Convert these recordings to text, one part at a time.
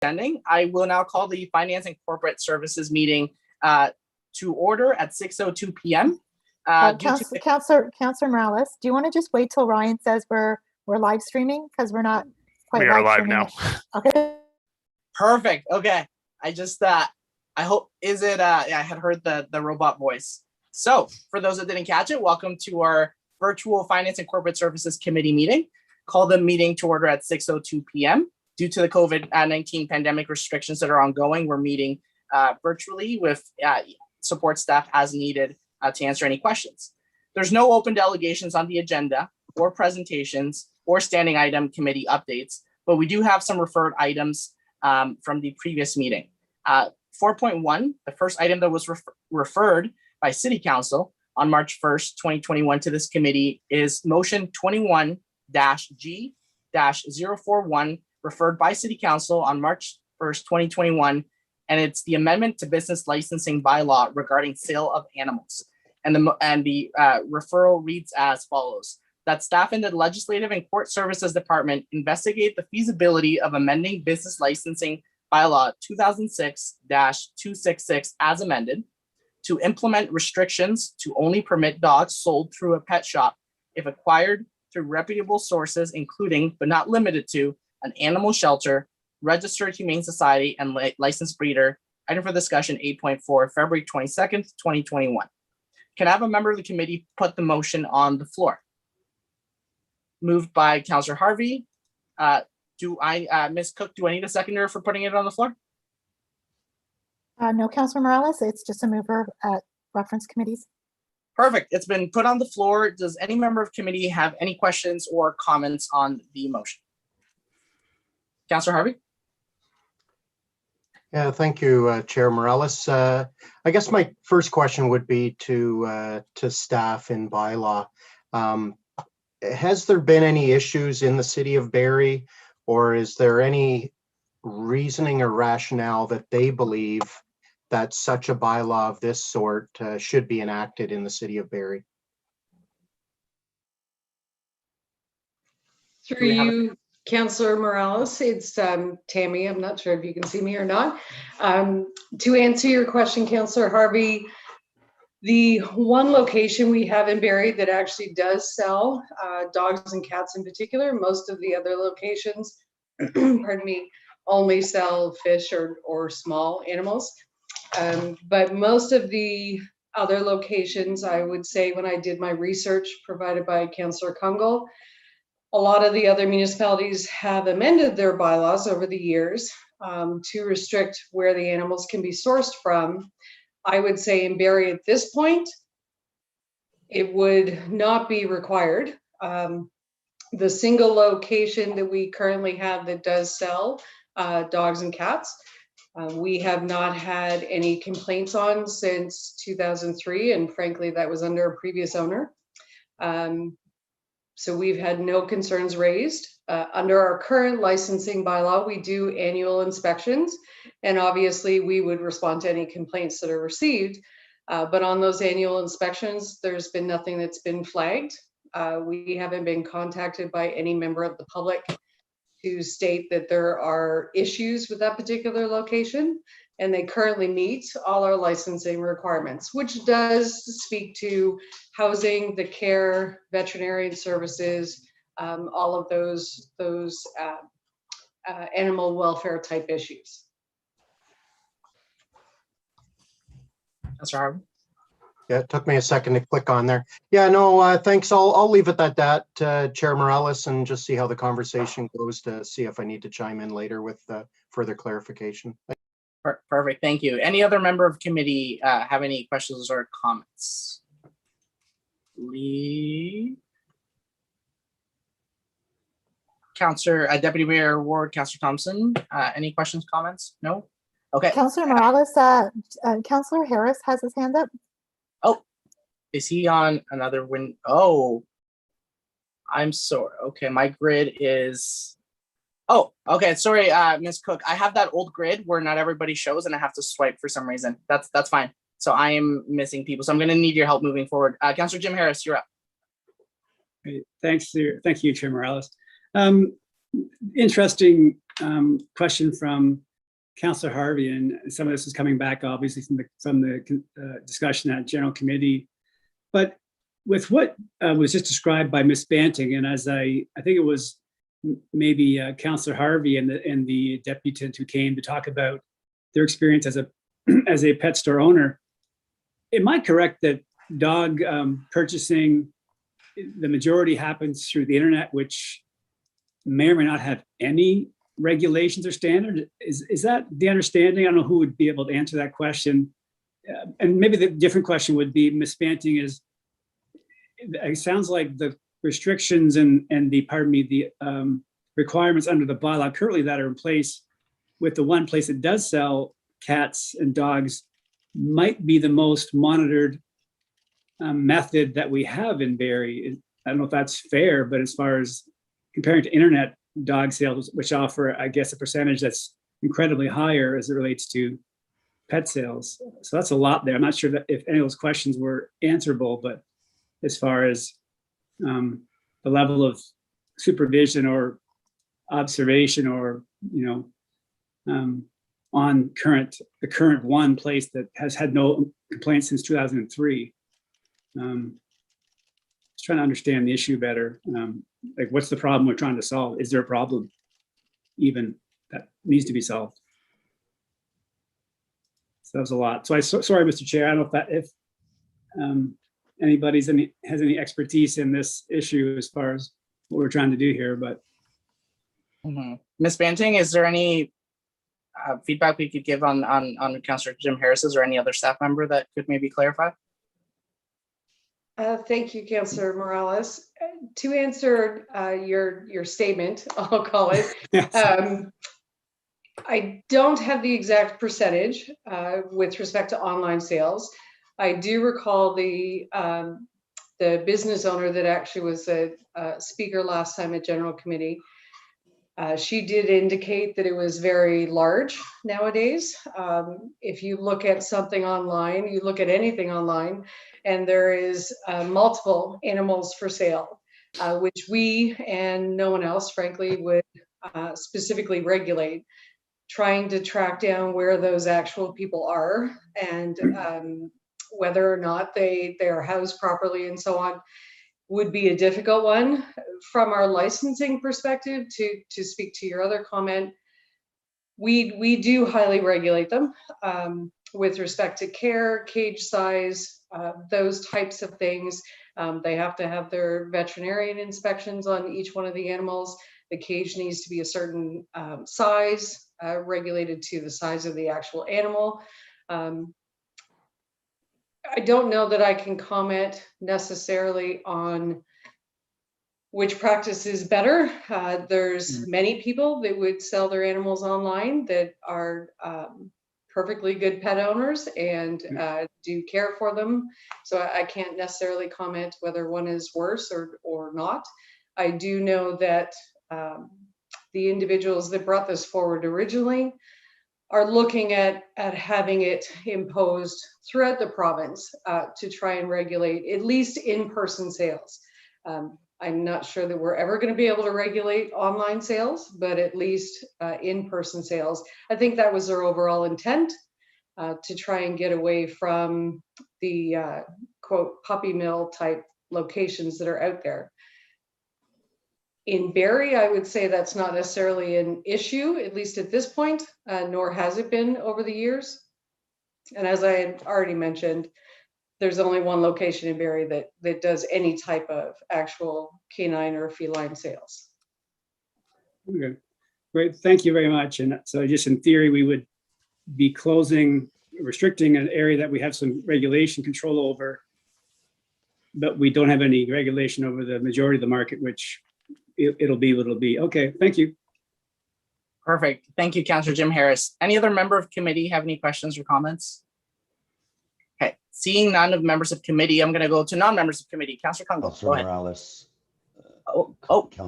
attending. I will now call the Finance and Corporate Services meeting to order at 6:02 p.m. Councillor Morales, do you want to just wait till Ryan says we're live streaming, because we're not quite we are live streaming now. it. Okay. Perfect. Okay. I just I hope I had heard the robot voice. So for those that didn't catch it, welcome to our virtual Finance and Corporate Services Committee meeting. Call the meeting to order at 6:02 p.m. Due to the COVID-19 pandemic restrictions that are ongoing, we're meeting virtually with support staff as needed to answer any questions. There's no open delegations on the agenda or presentations or standing item committee updates, but we do have some referred items from the previous meeting. 4.1, the first item that was referred by City Council on March 1st, 2021 to this committee is motion 21-G-041, referred by City Council on March 1st, 2021, and it's the amendment to business licensing bylaw regarding sale of animals. And the referral reads as follows: that staff in the Legislative and Court Services Department investigate the feasibility of amending business licensing bylaw 2006-266 as amended to implement restrictions to only permit dogs sold through a pet shop if acquired through reputable sources, including but not limited to an animal shelter, registered humane society, and licensed breeder. Item for discussion 8.4, February 22nd, 2021. Can I have a member of the committee put the motion on the floor? Moved by Councillor Harvey. Ms. Cook, do I need a seconder for putting it on the floor? No, Councillor Morales, it's just a mover at reference committees. Perfect. It's been put on the floor. Does any member of committee have any questions or comments on the motion? Councillor Harvey? Yeah, thank you, Chair Morales. I guess my first question would be to staff in bylaw. Has there been any issues in the city of Barrie, or is there any reasoning or rationale that they believe that such a bylaw of this sort should be enacted in the city of Barrie? Through you, Councillor Morales, it's Tammy. I'm not sure if you can see me or not. To answer your question, Councillor Harvey, the one location we have in Barrie that actually does sell dogs and cats in particular, most of the other locations, pardon me, only sell fish or small animals. But most of the other locations, I would say, when I did my research provided by Councillor Kungle, a lot of the other municipalities have amended their bylaws over the years to restrict where the animals can be sourced from. I would say in Barrie at this point, it would not be required. The single location that we currently have that does sell dogs and cats, we have not had any complaints on since 2003, and frankly, that was under a previous owner. So we've had no concerns raised. Under our current licensing bylaw, we do annual inspections, and obviously we would respond to any complaints that are received. But on those annual inspections, there's been nothing that's been flagged. We haven't been contacted by any member of the public to state that there are issues with that particular location, and they currently meet all our licensing requirements, which does speak to housing, the care, veterinarian services, all of those animal welfare type issues. Councillor Harvey? Yeah, it took me a second to click on there. Yeah, no, thanks. I'll leave it at that, Chair Morales, and just see how the conversation goes to see if I need to chime in later with further clarification. Perfect. Thank you. Any other member of committee have any questions or comments? Lee? Councillor Deputy Mayor Ward, Councillor Thompson, any questions, comments? No? Okay. Councillor Morales, Councillor Harris has his hand up. Oh, is he on another win? Oh, I'm sorry. Okay, my grid is. Oh, okay. Sorry, Ms. Cook. I have that old grid where not everybody shows, and I have to swipe for some reason. That's fine. So I am missing people. So I'm going to need your help moving forward. Councillor Jim Harris, you're up. Thank you, Chair Morales. Interesting question from Councillor Harvey, and some of this is coming back obviously from the discussion at General Committee, but with what was just described by Ms. Banting, and as I think it was maybe Councillor Harvey and the deputant who came to talk about their experience as a pet store owner. Am I correct that dog purchasing, the majority happens through the internet, which may or may not have any regulations or standard? Is that the understanding? I don't know who would be able to answer that question. And maybe the different question would be, Ms. Banting, is it sounds like the restrictions and the requirements under the bylaw currently that are in place with the one place that does sell cats and dogs might be the most monitored method that we have in Barrie. I don't know if that's fair, but as far as comparing to internet dog sales, which offer, I guess, a percentage that's incredibly higher as it relates to pet sales. So that's a lot there. I'm not sure that if any of those questions were answerable, but as far as the level of supervision or observation or, on the current one place that has had no complaints since 2003. Just trying to understand the issue better. Like, what's the problem we're trying to solve? Is there a problem even that needs to be solved? So that was a lot. So sorry, Mr. Chair. I don't know if anybody has any expertise in this issue as far as what we're trying to do here, but. Ms. Banting, is there any feedback we could give on Councillor Jim Harris's or any other staff member that could maybe clarify? Thank you, Councillor Morales. To answer your statement, I'll call it. Yes. I don't have the exact percentage with respect to online sales. I do recall the business owner that actually was a speaker last time at General Committee. She did indicate that it was very large nowadays. If you look at something online, you look at anything online, and there is multiple animals for sale, which we and no one else, frankly, would specifically regulate, trying to track down where those actual people are and whether or not they are housed properly and so on would be a difficult one. From our licensing perspective, to speak to your other comment, we do highly regulate them with respect to care, cage size, those types of things. They have to have their veterinarian inspections on each one of the animals. The cage needs to be a certain size, regulated to the size of the actual animal. I don't know that I can comment necessarily on which practice is better. There's many people that would sell their animals online that are perfectly good pet owners and do care for them. So I can't necessarily comment whether one is worse or not. I do know that the individuals that brought this forward originally are looking at having it imposed throughout the province to try and regulate at least in-person sales. I'm not sure that we're ever going to be able to regulate online sales, but at least in-person sales. I think that was their overall intent, to try and get away from the quote puppy mill type locations that are out there. In Barrie, I would say that's not necessarily an issue, at least at this point, nor has it been over the years. And as I had already mentioned, there's only one location in Barrie that does any type of actual canine or feline sales. Okay, great. Thank you very much. And so just in theory, we would be restricting an area that we have some regulation control over, but we don't have any regulation over the majority of the market, which it'll be what it'll be. Okay, thank you. Perfect. Thank you, Councillor Jim Harris. Any other member of committee have any questions or comments? Okay, seeing none of members of committee, I'm going to go to non-members of committee. Councillor Kungle, Councillor go ahead. Morales.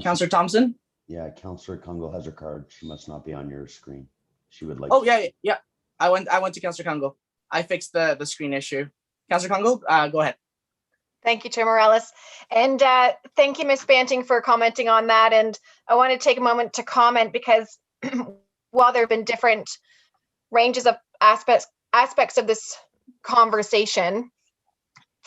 Councillor Thompson? Yeah, Councillor Kungle has her card. She must not be on your screen. She would like. Oh, yeah. I went to Councillor Kungle. I fixed the screen issue. Councillor Kungle, go ahead. Thank you, Chair Morales. And thank you, Ms. Banting, for commenting on that. And I want to take a moment to comment because while there have been different ranges of aspects of this conversation.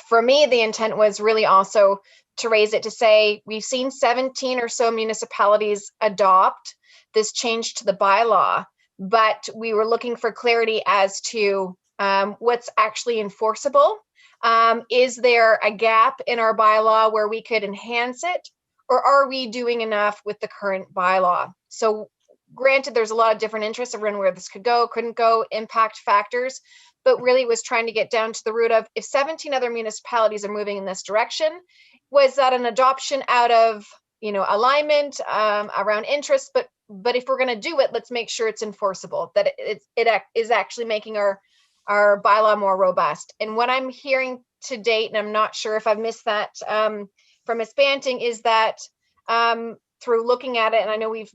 For me, the intent was really also to raise it to say, we've seen 17 or so municipalities adopt this change to the bylaw, but we were looking for clarity as to what's actually enforceable. Is there a gap in our bylaw where we could enhance it, or are we doing enough with the current bylaw? So granted, there's a lot of different interests around where this could go, couldn't go, impact factors, but really was trying to get down to the root of, if 17 other municipalities are moving in this direction, was that an adoption out of, you know, alignment around interest? But if we're going to do it, let's make sure it's enforceable, that it is actually making our bylaw more robust. And what I'm hearing to date, and I'm not sure if I've missed that from Ms. Banting, is that through looking at it, and I know we've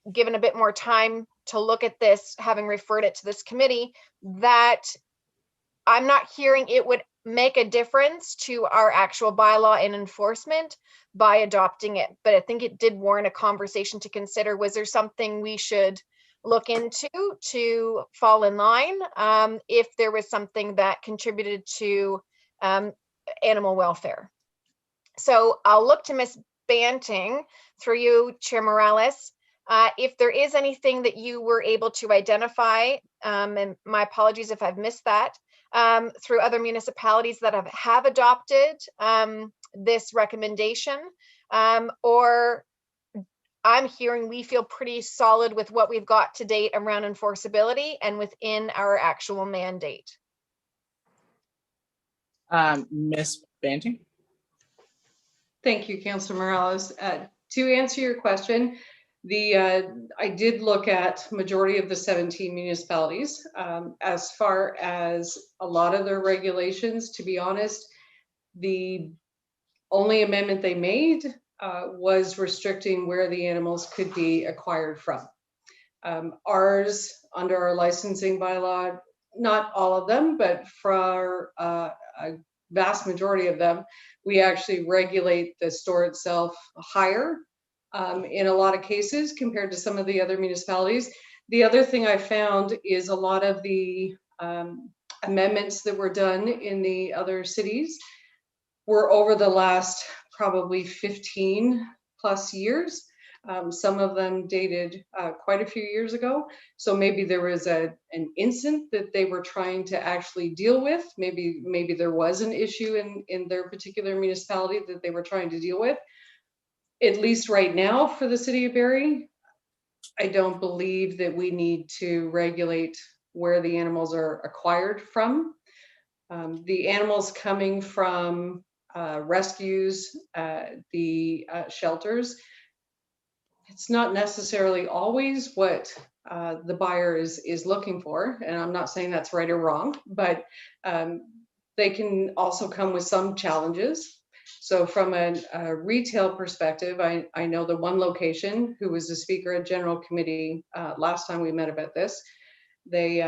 given a bit more time to look at this, having referred it to this committee, that I'm not hearing it would make a difference to our actual bylaw and enforcement by adopting it. But I think it did warrant a conversation to consider. Was there something we should look into to fall in line if there was something that contributed to animal welfare? So I'll look to Ms. Banting through you, Chair Morales. If there is anything that you were able to identify, and my apologies if I've missed that, through other municipalities that have adopted this recommendation, or I'm hearing we feel pretty solid with what we've got to date around enforceability and within our actual mandate. Ms. Banting? Thank you, Councilor Morales. To answer your question, I did look at majority of the 17 municipalities. As far as a lot of their regulations, to be honest, the only amendment they made was restricting where the animals could be acquired from. Ours, under our licensing bylaw, not all of them, but for a vast majority of them, we actually regulate the store itself higher in a lot of cases compared to some of the other municipalities. The other thing I found is a lot of the amendments that were done in the other cities were over the last probably 15 plus years. Some of them dated quite a few years ago. So maybe there was an incident that they were trying to actually deal with. Maybe there was an issue in their particular municipality that they were trying to deal with. At least right now for the city of Barrie, I don't believe that we need to regulate where the animals are acquired from. The animals coming from rescues, the shelters, it's not necessarily always what the buyer is looking for. And I'm not saying that's right or wrong, but they can also come with some challenges. So from a retail perspective, I know the one location who was the speaker at General Committee last time we met about this, they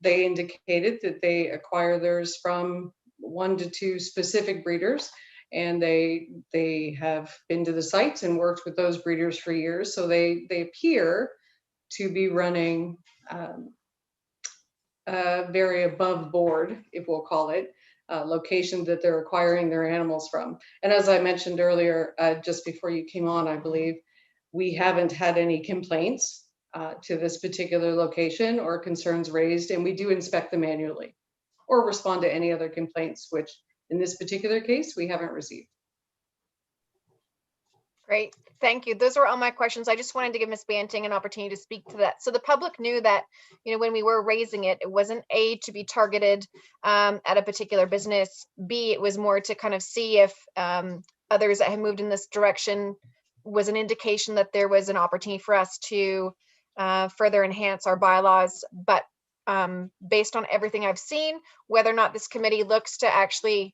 indicated that they acquire theirs from 1 to 2 specific breeders, and they have been to the sites and worked with those breeders for years. So they appear to be running very above board, if we'll call it, location that they're acquiring their animals from. And as I mentioned earlier, just before you came on, I believe, we haven't had any complaints to this particular location or concerns raised, and we do inspect them annually or respond to any other complaints, which in this particular case, we haven't received. Great, thank you. Those are all my questions. I just wanted to give Ms. Banting an opportunity to speak to that. So the public knew that, you know, when we were raising it, it wasn't A, to be targeted at a particular business. B, it was more to kind of see if others that had moved in this direction was an indication that there was an opportunity for us to further enhance our bylaws. But based on everything I've seen, whether or not this committee looks to actually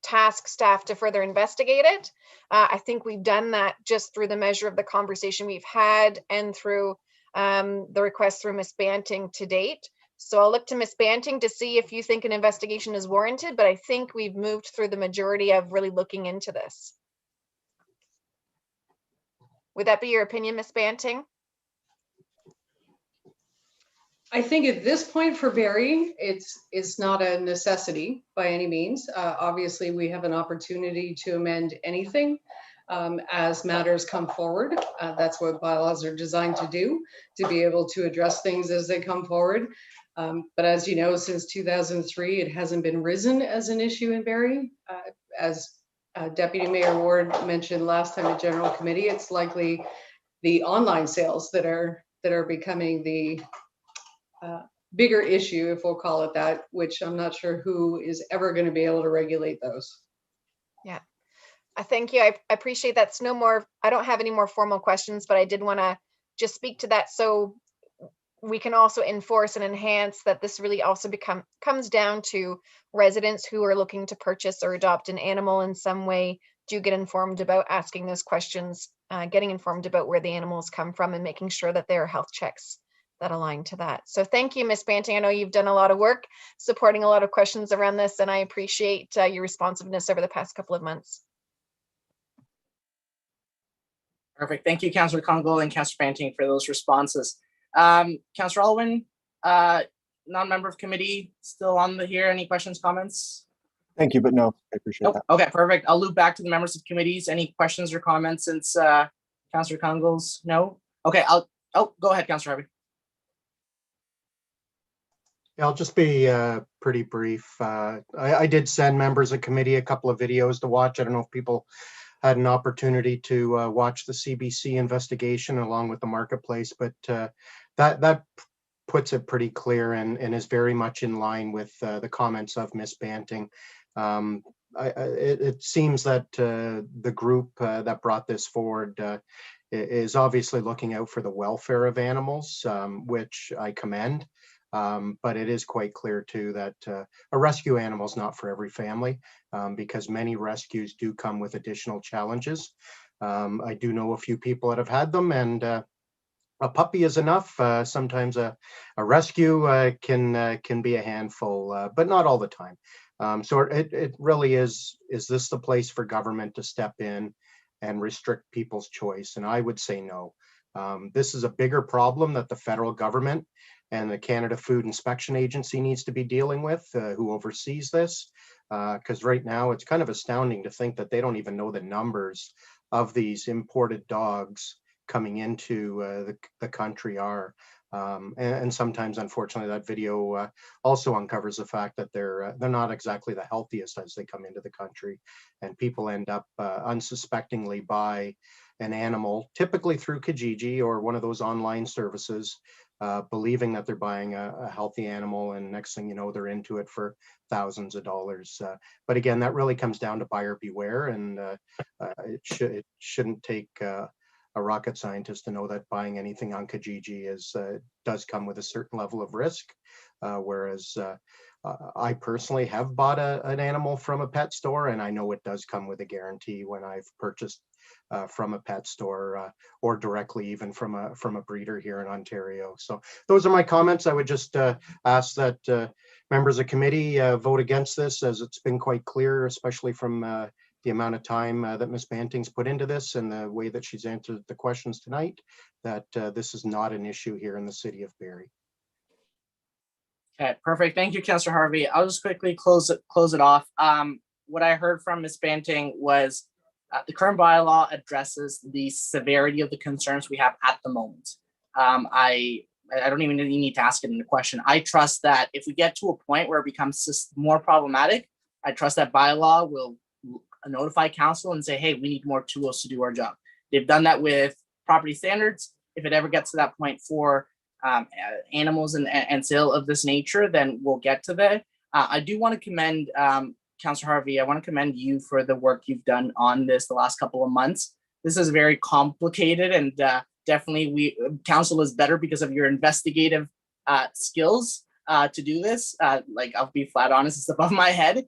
task staff to further investigate it, I think we've done that just through the measure of the conversation we've had and through the request through Ms. Banting to date. So I'll look to Ms. Banting to see if you think an investigation is warranted, but I think we've moved through the majority of really looking into this. Would that be your opinion, Ms. Banting? I think at this point for Barrie, it's not a necessity by any means. Obviously, we have an opportunity to amend anything as matters come forward. That's what bylaws are designed to do, to be able to address things as they come forward. But as you know, since 2003, it hasn't been risen as an issue in Barrie. As Deputy Mayor Ward mentioned last time at General Committee, it's likely the online sales that are becoming the bigger issue, if we'll call it that, which I'm not sure who is ever going to be able to regulate those. Yeah, I thank you. I appreciate that's no more. I don't have any more formal questions, but I did want to just speak to that so we can also enforce and enhance that this really also comes down to residents who are looking to purchase or adopt an animal in some way. Do get informed about asking those questions, getting informed about where the animals come from, and making sure that there are health checks that align to that. So thank you, Ms. Banting. I know you've done a lot of work supporting a lot of questions around this, and I appreciate your responsiveness over the past couple of months. Perfect. Thank you, Councillor Congle and Councillor Banting, for those responses. Councillor Alwyn, non-member of committee, still on here. Any questions, comments? Thank you, but no, I appreciate that. Okay, perfect. I'll loop back to the members of committees. Any questions or comments since Councillor Congle's no? Okay, go ahead, Councillor Harvey. Yeah, I'll just be pretty brief. I did send members of committee a couple of videos to watch. I don't know if people had an opportunity to watch the CBC investigation along with the marketplace, but that puts it pretty clear and is very much in line with the comments of Ms. Banting. It seems that the group that brought this forward is obviously looking out for the welfare of animals, which I commend. But it is quite clear too that a rescue animal is not for every family because many rescues do come with additional challenges. I do know a few people that have had them, and a puppy is enough. Sometimes a rescue can be a handful, but not all the time. So it really is this the place for government to step in and restrict people's choice? And I would say no. This is a bigger problem that the federal government and the Canada Food Inspection Agency needs to be dealing with, who oversees this. Because right now it's kind of astounding to think that they don't even know the numbers of these imported dogs coming into the country are. And sometimes, unfortunately, that video also uncovers the fact that they're not exactly the healthiest as they come into the country, and people end up unsuspectingly buy an animal, typically through Kijiji or one of those online services, believing that they're buying a healthy animal, and next thing you know, they're into it for thousands of dollars. But again, that really comes down to buyer beware, and it shouldn't take a rocket scientist to know that buying anything on Kijiji does come with a certain level of risk, whereas I personally have bought an animal from a pet store, and I know it does come with a guarantee when I've purchased from a pet store or directly even from a breeder here in Ontario. So those are my comments. I would just ask that members of committee vote against this, as it's been quite clear, especially from the amount of time that Ms. Banting's put into this and the way that she's answered the questions tonight, that this is not an issue here in the city of Barrie. Okay, perfect. Thank you, Councillor Harvey. I'll just quickly close it off. What I heard from Ms. Banting was the current bylaw addresses the severity of the concerns we have at the moment. I don't even need to ask it in the question. I trust that if we get to a point where it becomes more problematic, I trust that bylaw will notify council and say, hey, we need more tools to do our job. They've done that with property standards. If it ever gets to that point for animals and sale of this nature, then we'll get to that. I do want to commend Councillor Harvey. I want to commend you for the work you've done on this the last couple of months. This is very complicated, and definitely council is better because of your investigative skills to do this. Like, I'll be flat honest, it's above my head.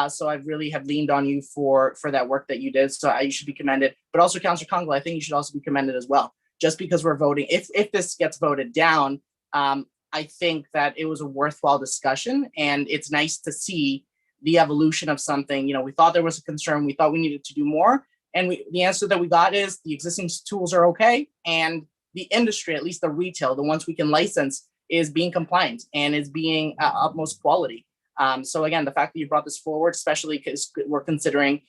So I really have leaned on you for that work that you did. So you should be commended. But also, Councillor Congle, I think you should also be commended as well. Just because we're voting, if this gets voted down, I think that it was a worthwhile discussion, and it's nice to see the evolution of something. You know, we thought there was a concern, we thought we needed to do more, and the answer that we got is the existing tools are okay, and the industry, at least the retail, the ones we can license, is being compliant and is being utmost quality. So again, the fact that you brought this forward, especially because we're considering,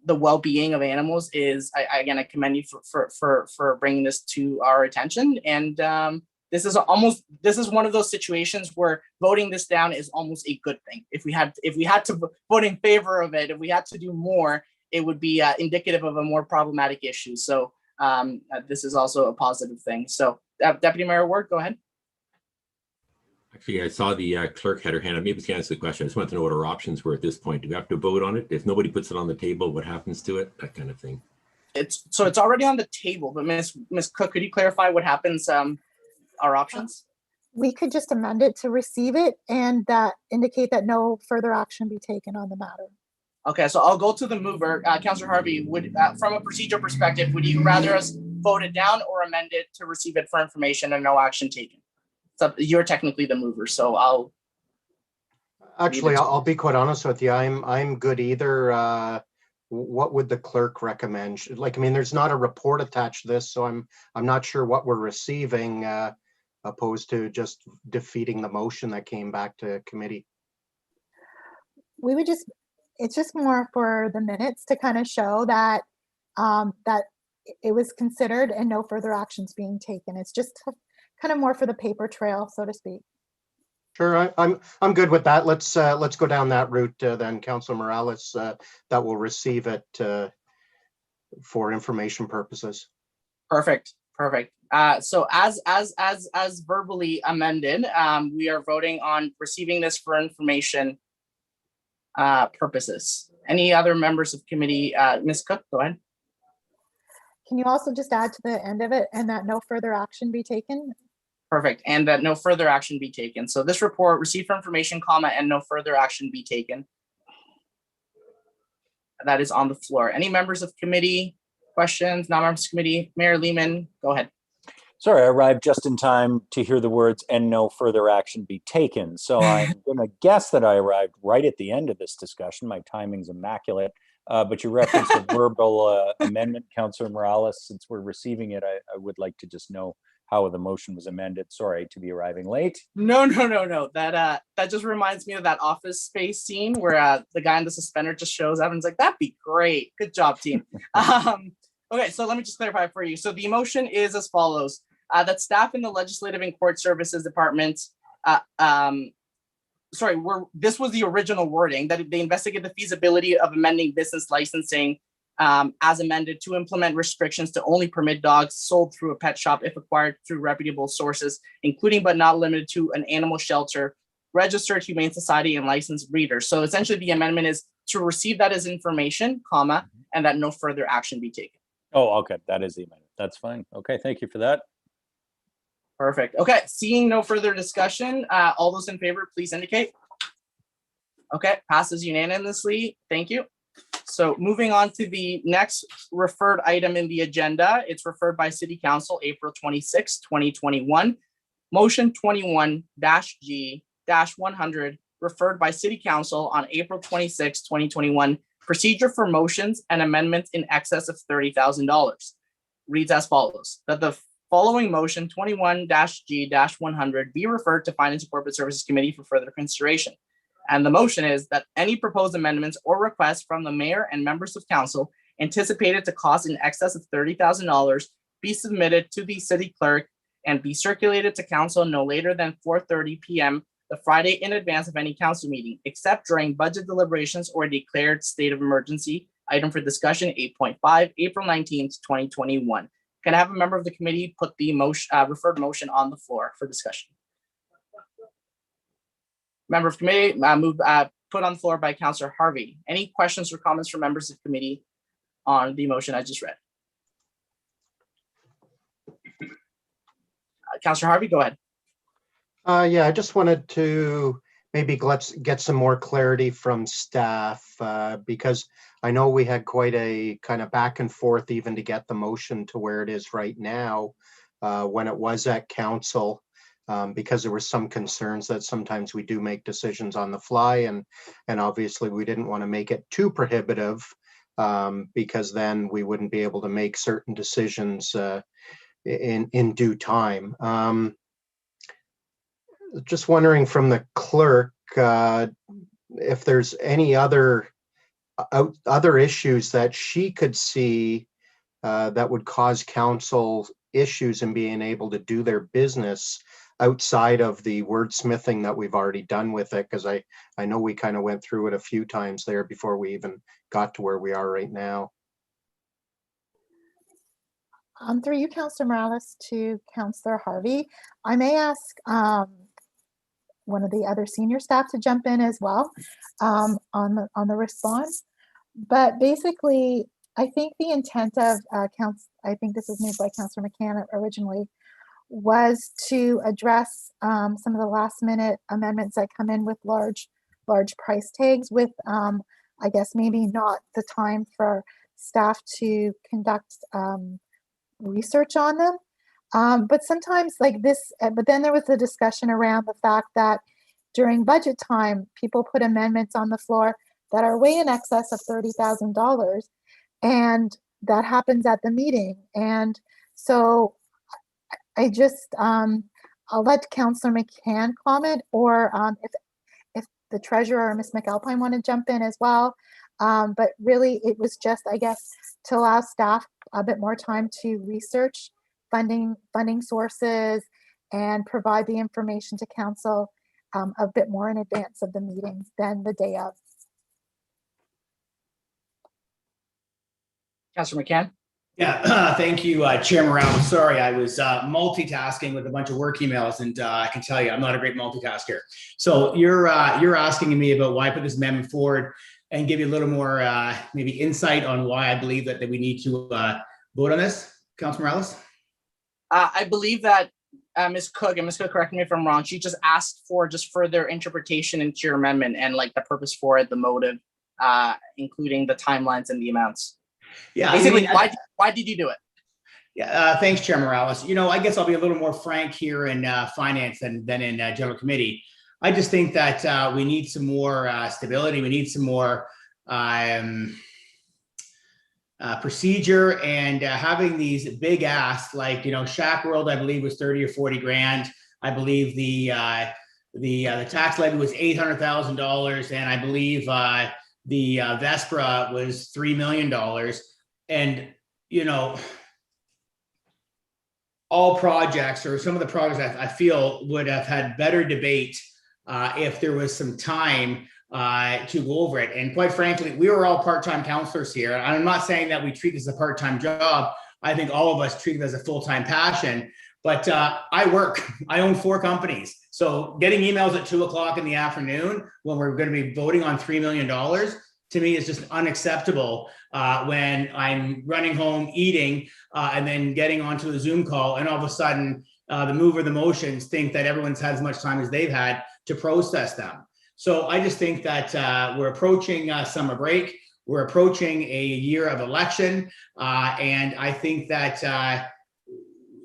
the well-being of animals, is I commend you for bringing this to our attention. And this is one of those situations where voting this down is almost a good thing. If we had to vote in favor of it, if we had to do more, it would be indicative of a more problematic issue. So this is also a positive thing. So Deputy Mayor Ward, go ahead. Actually, I saw the clerk had her hand up. Maybe she answered the question. I just want to know what our options were at this point. Do we have to vote on it? If nobody puts it on the table, what happens to it? That kind of thing. It's already on the table, but Ms. Cook, could you clarify what happens, our options? We could just amend it to receive it and that indicate that no further action be taken on the matter. Okay, so I'll go to the mover. Councillor Harvey, would from a procedural perspective, would you rather us vote it down or amend it to receive it for information and no action taken? So you're technically the mover, so I'll I'll be quite honest with you. I'm good either. What would the clerk recommend? There's not a report attached to this, so I'm not sure what we're receiving, opposed to just defeating the motion that came back to committee. It's just more for the minutes to kind of show that that it was considered and no further actions being taken. It's just kind of more for the paper trail, so to speak. Sure, I'm good with that. Let's go down that route then, Councilor Morales. That will receive it for information purposes. Perfect. So as verbally amended, we are voting on receiving this for information purposes. Any other members of committee? Ms. Cook, go ahead. Can you also just add to the end of it and that no further action be taken? Perfect, and that no further action be taken. So this report received for information, and no further action be taken. That is on the floor. Any members of committee questions? Non-members of committee? Mayor Lehman, go ahead. Sorry, I arrived just in time to hear the words "and no further action be taken." So I'm going to guess that I arrived right at the end of this discussion. My timing's immaculate. But you referenced a verbal amendment, Councillor Morales. Since we're receiving it, I would like to just know how the motion was amended. Sorry to be arriving late. No. That just reminds me of that Office Space scene where the guy in the suspender just shows up and is like, "That'd be great. Good job, team." Okay, so let me just clarify for you. So the motion is as follows: that staff in the Legislative and Court Services Department, this was the original wording, that they investigate the feasibility of amending business licensing as amended to implement restrictions to only permit dogs sold through a pet shop if acquired through reputable sources, including but not limited to an animal shelter, registered humane society, and licensed breeders. So essentially the amendment is to receive that as information, and that no further action be taken. Oh, okay. That is the amendment. That's fine. Okay, thank you for that. Perfect. Okay, seeing no further discussion, all those in favor, please indicate. Okay, passes unanimously. Thank you. So moving on to the next referred item in the agenda, it's referred by City Council, April 26, 2021. Motion 21-G-100, referred by City Council on April 26, 2021. Procedure for motions and amendments in excess of $30,000. Reads as follows: that the following motion 21-G-100 be referred to Finance and Corporate Services Committee for further consideration. And the motion is that any proposed amendments or requests from the mayor and members of council anticipated to cost in excess of $30,000 be submitted to the city clerk and be circulated to council no later than 4:30 p.m. the Friday in advance of any council meeting, except during budget deliberations or declared state of emergency. Item for discussion 8.5, April 19th, 2021. Can I have a member of the committee put the motion, referred motion on the floor for discussion? Member of committee, put on the floor by Councillor Harvey. Any questions or comments from members of committee on the motion I just read? Councillor Harvey, go ahead. Yeah, I just wanted to maybe let's get some more clarity from staff because I know we had quite a kind of back and forth even to get the motion to where it is right now when it was at council. Because there were some concerns that sometimes we do make decisions on the fly, and obviously we didn't want to make it too prohibitive because then we wouldn't be able to make certain decisions in due time. Just wondering from the clerk if there's any other issues that she could see that would cause council issues in being able to do their business outside of the wordsmithing that we've already done with it, because I know we kind of went through it a few times there before we even got to where we are right now. Through you, Councillor Morales, to Councillor Harvey, I may ask one of the other senior staff to jump in as well on the response. But basically, I think the intent of I think this was made by Councillor McCann originally, was to address some of the last minute amendments that come in with large price tags with, I guess, maybe not the time for staff to conduct research on them. But sometimes like this, but then there was the discussion around the fact that during budget time, people put amendments on the floor that are way in excess of $30,000. And that happens at the meeting. And so I just, I'll let Councillor McCann comment, or if the treasurer or Ms. McAlpine want to jump in as well. But really it was just, I guess, to allow staff a bit more time to research funding sources and provide the information to council a bit more in advance of the meeting than the day of. Councillor McCann. Yeah, thank you, Chair Morales. Sorry, I was multitasking with a bunch of work emails, and I can tell you, I'm not a great multitasker. So you're asking me about why I put this amendment forward, and give you a little more maybe insight on why I believe that we need to vote on this, Councilor Morales. I believe that Ms. Cook, and Ms. Cook, correct me if I'm wrong, she just asked for just further interpretation into your amendment and like the purpose for it, the motive, including the timelines and the amounts. Yeah, basically, I mean, why did you do it? Yeah, thanks, Chair Morales. You know, I guess I'll be a little more frank here in finance than in general committee. I just think that we need some more stability. We need some more procedure, and having these big asks, like, you know, Shack World, I believe, was 30 or 40 grand. I believe the tax levy was $800,000, and I believe the Vespra was $3 million. And, you know, all projects, or some of the projects, I feel would have had better debate if there was some time to go over it. And quite frankly, we were all part-time counselors here. And I'm not saying that we treat this as a part-time job. I think all of us treat it as a full-time passion. But I work. I own 4 companies. So getting emails at 2 o'clock in the afternoon when we're going to be voting on $3 million, to me, is just unacceptable when I'm running home, eating, and then getting onto a Zoom call, and all of a sudden the mover of the motions think that everyone's had as much time as they've had to process them. So I just think that we're approaching summer break. We're approaching a year of election. And I think that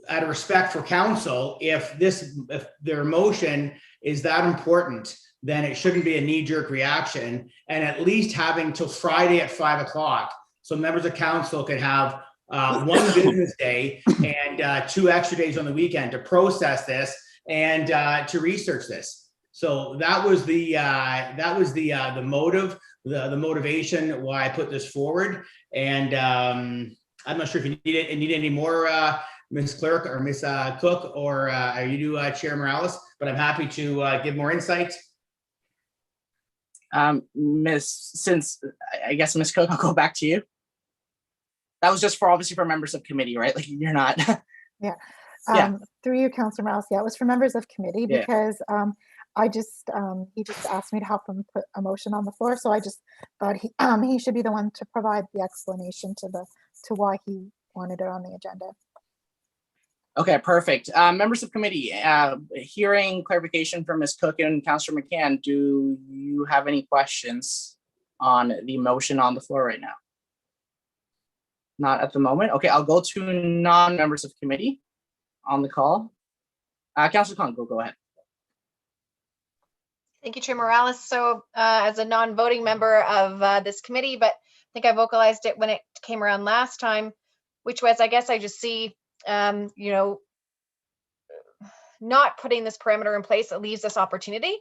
out of respect for council, if their motion is that important, then it shouldn't be a knee-jerk reaction, and at least having till Friday at 5 o'clock, so members of council could have 1 business day and 2 extra days on the weekend to process this and to research this. So that was the motive, the motivation why I put this forward. And I'm not sure if you need any more, Ms. Clerk or Ms. Cook, or are you do Chair Morales? But I'm happy to give more insight. Since I guess Ms. Cook, I'll go back to you. That was just for obviously for members of committee, right? Like you're not. Yeah. Yeah. Through you, Councillor Morales. Yeah, it was for members of committee because he just asked me to help him put a motion on the floor, so I just thought he should be the one to provide the explanation to why he wanted it on the agenda. Okay, perfect. Members of committee, hearing clarification from Ms. Cook and Councillor McCann, do you have any questions on the motion on the floor right now? Not at the moment. Okay, I'll go to non-members of committee on the call. Councillor Khan, go ahead. Thank you, Chair Morales. So as a non-voting member of this committee, but I think I vocalized it when it came around last time, which was, I guess I just see you know, not putting this parameter in place, it leaves this opportunity.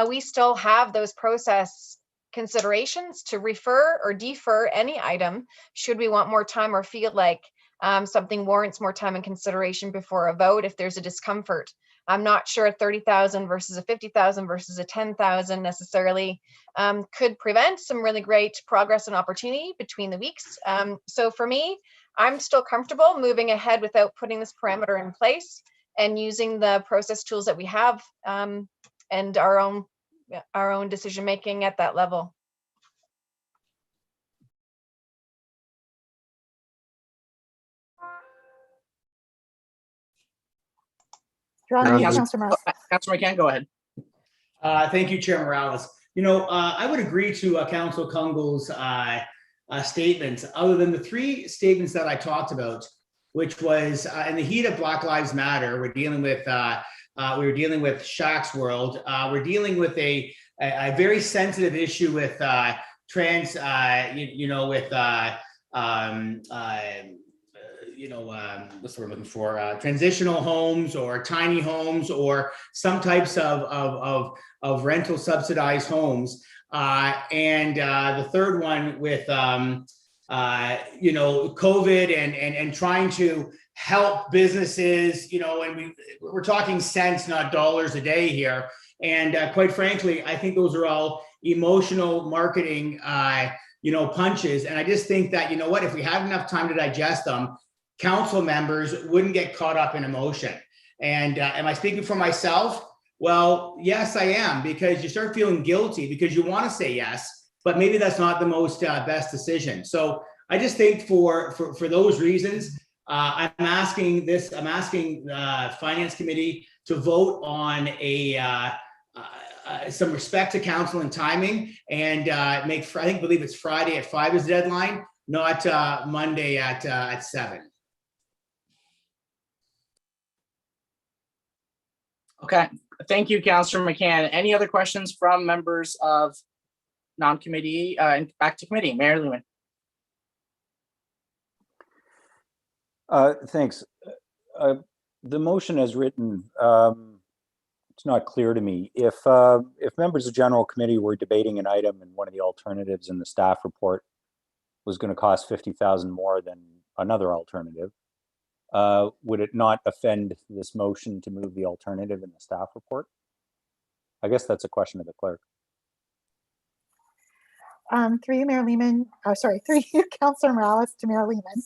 We still have those process considerations to refer or defer any item should we want more time or feel like something warrants more time and consideration before a vote if there's a discomfort. I'm not sure 30,000 versus a 50,000 versus a 10,000 necessarily could prevent some really great progress and opportunity between the weeks. So for me, I'm still comfortable moving ahead without putting this parameter in place and using the process tools that we have and our own decision making at that level. You're on mute, Councillor- Councillor Morales. Councilor McCann, go ahead. Thank you, Chair Morales. You know, I would agree to Council Kungle's statements, other than the three statements that I talked about, which was in the heat of Black Lives Matter, we're dealing with Shaq's World. We're dealing with a very sensitive issue with trans, what's the word I'm looking for? Transitional homes or tiny homes or some types of rental subsidized homes. And the third one with, COVID and trying to help businesses, and we're talking cents, not dollars a day here. And quite frankly, I think those are all emotional marketing, punches. And I just think that, if we had enough time to digest them, council members wouldn't get caught up in emotion. And am I speaking for myself? Well, yes, I am, because you start feeling guilty because you want to say yes, but maybe that's not the most best decision. So I just think for those reasons, I'm asking the Finance Committee to vote on some respect to council and timing, and believe it's Friday at 5 is the deadline, not Monday at 7. Okay, thank you, Councillor McCann. Any other questions from members of non-committee and back to committee? Mayor Lehman. Thanks. The motion as written, it's not clear to me. If members of general committee were debating an item and one of the alternatives in the staff report was going to cost 50,000 more than another alternative, would it not offend this motion to move the alternative in the staff report? I guess that's a question of the clerk. Through you, Mayor Lehman. Through you, Councillor Morales to Mayor Lehman.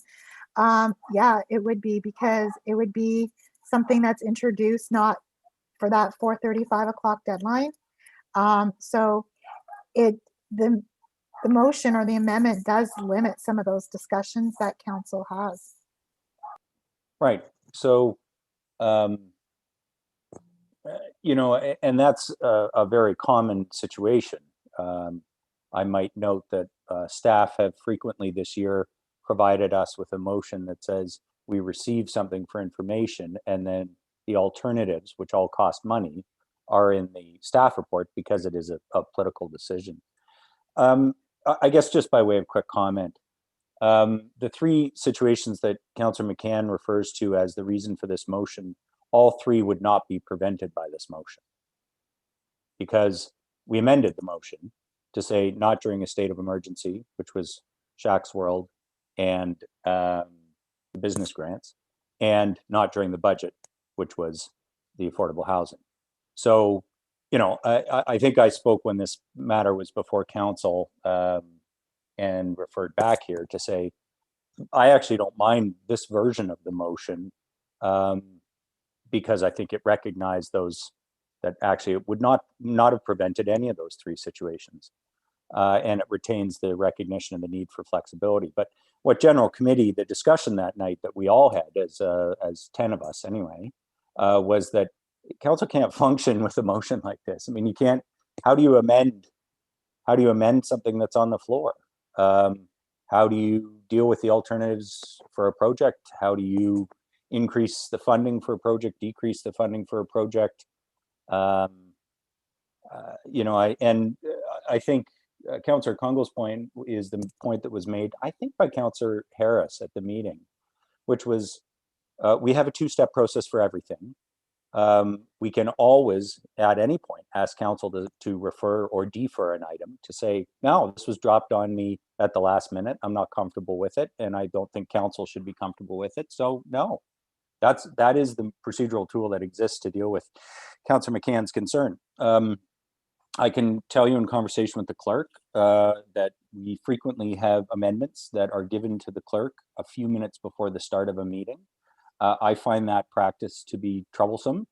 Yeah, it would be, because it would be something that's introduced not for that 4:35 o'clock deadline. So the motion or the amendment does limit some of those discussions that council has. Right. So, and that's a very common situation. I might note that staff have frequently this year provided us with a motion that says we receive something for information, and then the alternatives, which all cost money, are in the staff report because it is a political decision. I guess just by way of quick comment, the three situations that Councillor McCann refers to as the reason for this motion, all three would not be prevented by this motion, because we amended the motion to say not during a state of emergency, which was Shaq's World and the business grants, and not during the budget, which was the affordable housing. So, I think I spoke when this matter was before council and referred back here to say, I actually don't mind this version of the motion because I think it recognized those, that actually it would not have prevented any of those three situations. And it retains the recognition of the need for flexibility. But what general committee, the discussion that night that we all had as 10 of us anyway, was that council can't function with a motion like this. I mean, you can't, how do you amend something that's on the floor? How do you deal with the alternatives for a project? How do you increase the funding for a project, decrease the funding for a project? I think Councillor Kungle's point is the point that was made, I think, by Councillor Harris at the meeting, which was We have a two-step process for everything. We can always, at any point, ask council to refer or defer an item to say, no, this was dropped on me at the last minute. I'm not comfortable with it, and I don't think council should be comfortable with it. So no, that is the procedural tool that exists to deal with Councillor McCann's concern. I can tell you in conversation with the clerk that we frequently have amendments that are given to the clerk a few minutes before the start of a meeting. I find that practice to be troublesome.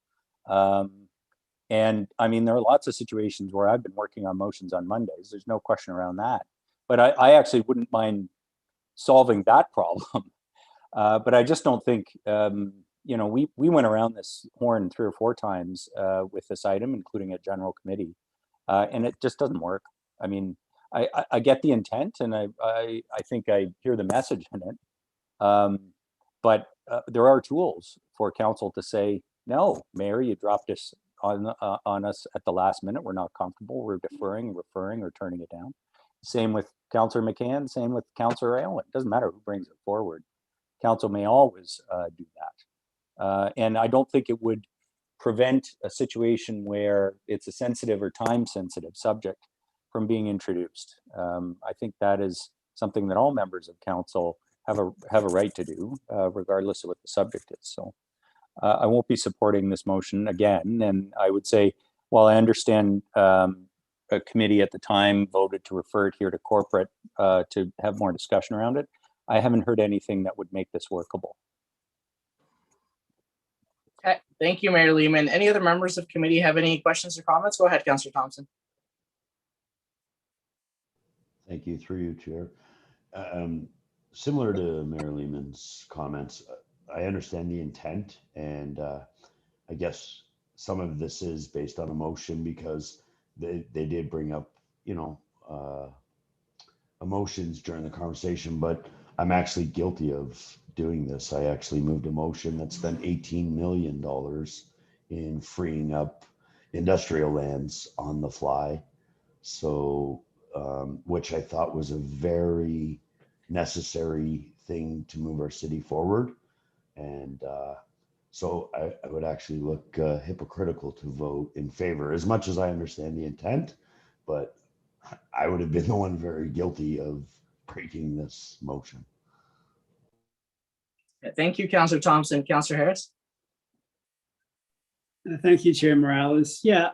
And I mean, there are lots of situations where I've been working on motions on Mondays. There's no question around that. But I actually wouldn't mind solving that problem. But I just don't think, we went around this horn 3 or 4 times with this item, including at general committee, and it just doesn't work. I mean, I get the intent, and I think I hear the message in it. But there are tools for council to say, no, Mayor, you dropped this on us at the last minute. We're not comfortable. We're deferring, referring, or turning it down. Same with Councillor McCann, same with Councillor Allen. It doesn't matter who brings it forward. Council may always do that. And I don't think it would prevent a situation where it's a sensitive or time-sensitive subject from being introduced. I think that is something that all members of council have a right to do, regardless of what the subject is. So I won't be supporting this motion again. And I would say, while I understand a committee at the time voted to refer it here to corporate to have more discussion around it, I haven't heard anything that would make this workable. Okay, thank you, Mayor Lehman. Any other members of committee have any questions or comments? Go ahead, Councillor Thompson. Thank you, through you, Chair. Similar to Mayor Lehman's comments, I understand the intent, and I guess some of this is based on emotion because they did bring up, emotions during the conversation, but I'm actually guilty of doing this. I actually moved a motion that spent $18 million in freeing up industrial lands on the fly. So, which I thought was a very necessary thing to move our city forward. And so I would actually look hypocritical to vote in favor, as much as I understand the intent, but I would have been the one very guilty of breaking this motion. Thank you, Councillor Thompson. Councillor Harris? Thank you, Chair Morales. Yeah,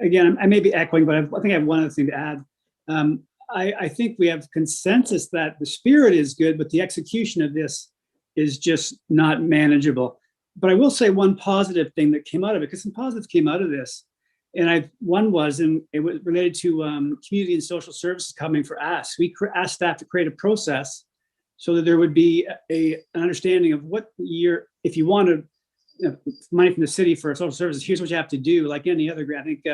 I may be echoing, but I think I have one other thing to add. I think we have consensus that the spirit is good, but the execution of this is just not manageable. But I will say one positive thing that came out of it, because some positives came out of this. And one was, and it was related to community and social services coming for us. We asked staff to create a process so that there would be an understanding of what year, if you wanted money from the city for social services, here's what you have to do. Like any other grant, I think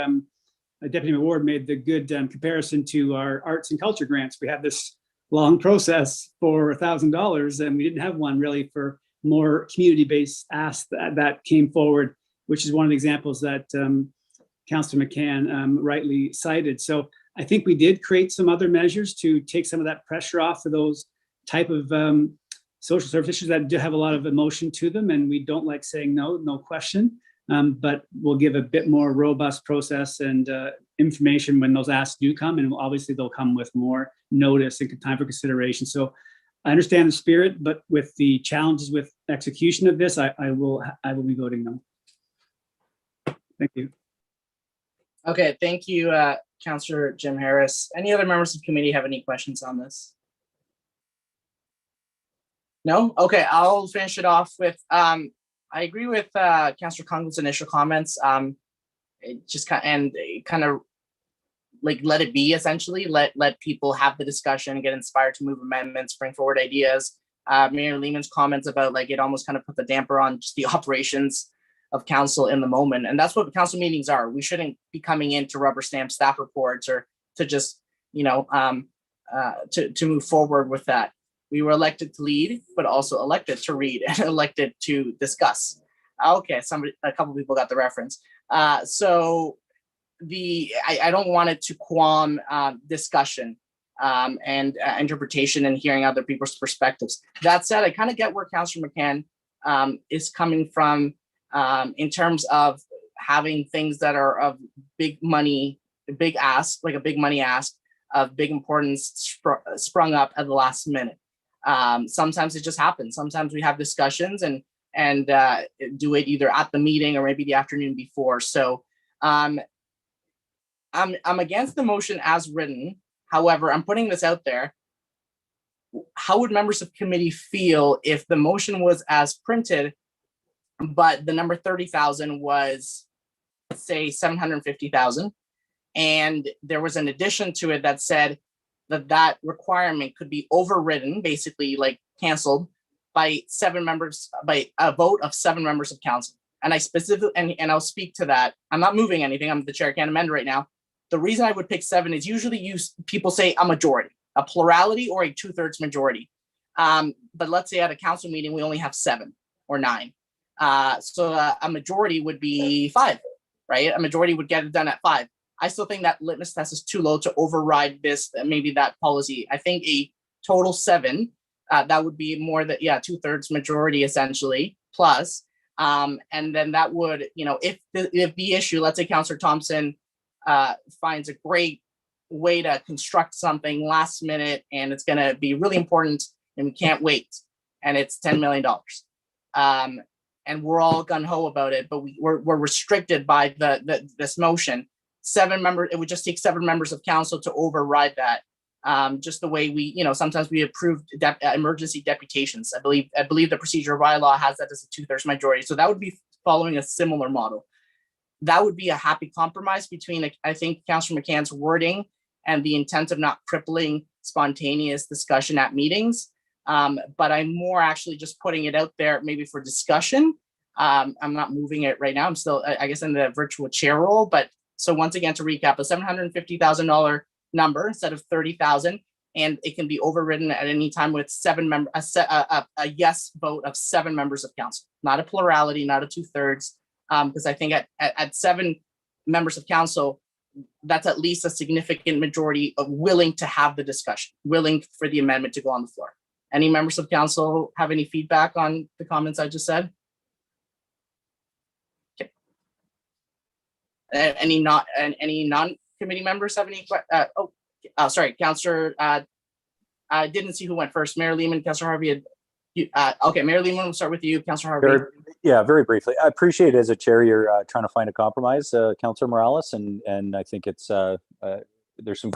Deputy Mayor Ward made the good comparison to our arts and culture grants. We have this long process for $1,000, and we didn't have one really for more community-based asks that came forward, which is one of the examples that Councillor McCann rightly cited. So I think we did create some other measures to take some of that pressure off for those type of social service issues that do have a lot of emotion to them, and we don't like saying no question, but we'll give a bit more robust process and information when those asks do come, and obviously they'll come with more notice and time for consideration. So I understand the spirit, but with the challenges with execution of this, I will be voting no. Thank you. Okay, thank you, Councillor Jim Harris. Any other members of committee have any questions on this? No? Okay, I'll finish it off with, I agree with Councillor Congo's initial comments. It just kind of like let it be, essentially. Let people have the discussion, get inspired to move amendments, bring forward ideas. Mayor Lehman's comments about like it almost kind of put the damper on just the operations of council in the moment. And that's what council meetings are. We shouldn't be coming in to rubber stamp staff reports or to just, to move forward with that. We were elected to lead, but also elected to read and elected to discuss. Okay, a couple people got the reference. So I don't want it to qualm discussion and interpretation and hearing other people's perspectives. That said, I kind of get where Councillor McCann is coming from in terms of having things that are of big money, big ask, like a big money ask of big importance sprung up at the last minute. Sometimes it just happens. Sometimes we have discussions and do it either at the meeting or maybe the afternoon before. So I'm against the motion as written. However, I'm putting this out there. How would members of committee feel if the motion was as printed, but the number 30,000 was, let's say, 750,000, and there was an addition to it that said that requirement could be overridden, basically like canceled, by a vote of 7 members of council. And I specifically, and I'll speak to that. I'm not moving anything. I'm the chair, can't amend right now. The reason I would pick 7 is usually people say a majority, a plurality, or a 2/3 majority. But let's say at a council meeting, we only have 7 or 9. So a majority would be 5, right? A majority would get it done at 5. I still think that litmus test is too low to override this, maybe that policy. I think a total 7, that would be more than, 2/3 majority essentially, plus. And then that would, if the issue, let's say Councillor Thompson finds a great way to construct something last minute and it's going to be really important and we can't wait, and it's $10 million. And we're all gung-ho about it, but we're restricted by this motion. 7 members, it would just take 7 members of council to override that. Just the way we, sometimes we approved emergency deputations. I believe the procedural bylaw has that as a 2/3 majority. So that would be following a similar model. That would be a happy compromise between, I think, Councillor McCann's wording and the intent of not crippling spontaneous discussion at meetings. But I'm more actually just putting it out there maybe for discussion. I'm not moving it right now. I'm still, I guess, in the virtual chair role. But so once again, to recap, a $750,000 number instead of 30,000, and it can be overridden at any time with 7 members, a yes vote of 7 members of council, not a plurality, not a 2/3, because I think at 7 members of council, that's at least a significant majority of willing to have the discussion, willing for the amendment to go on the floor. Any members of council have any feedback on the comments I just said? Okay. Any non-committee members have any? Sorry, Councillor. I didn't see who went first. Mayor Lehman, Councillor Harvey. Okay, Mayor Lehman, we'll start with you, Councillor Harvey. Very briefly. I appreciate as a chair you're trying to find a compromise, Councillor Morales, and I think it's there's some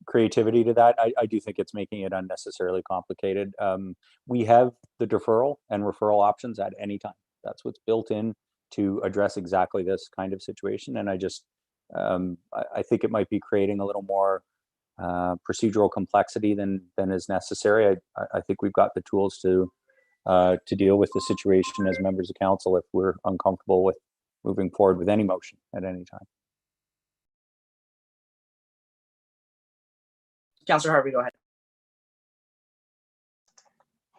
creativity to that. I do think it's making it unnecessarily complicated. We have the deferral and referral options at any time. That's what's built in to address exactly this kind of situation. And I just, I think it might be creating a little more procedural complexity than is necessary. I think we've got the tools to deal with the situation as members of council if we're uncomfortable with moving forward with any motion at any time. Councillor Harvey, go ahead.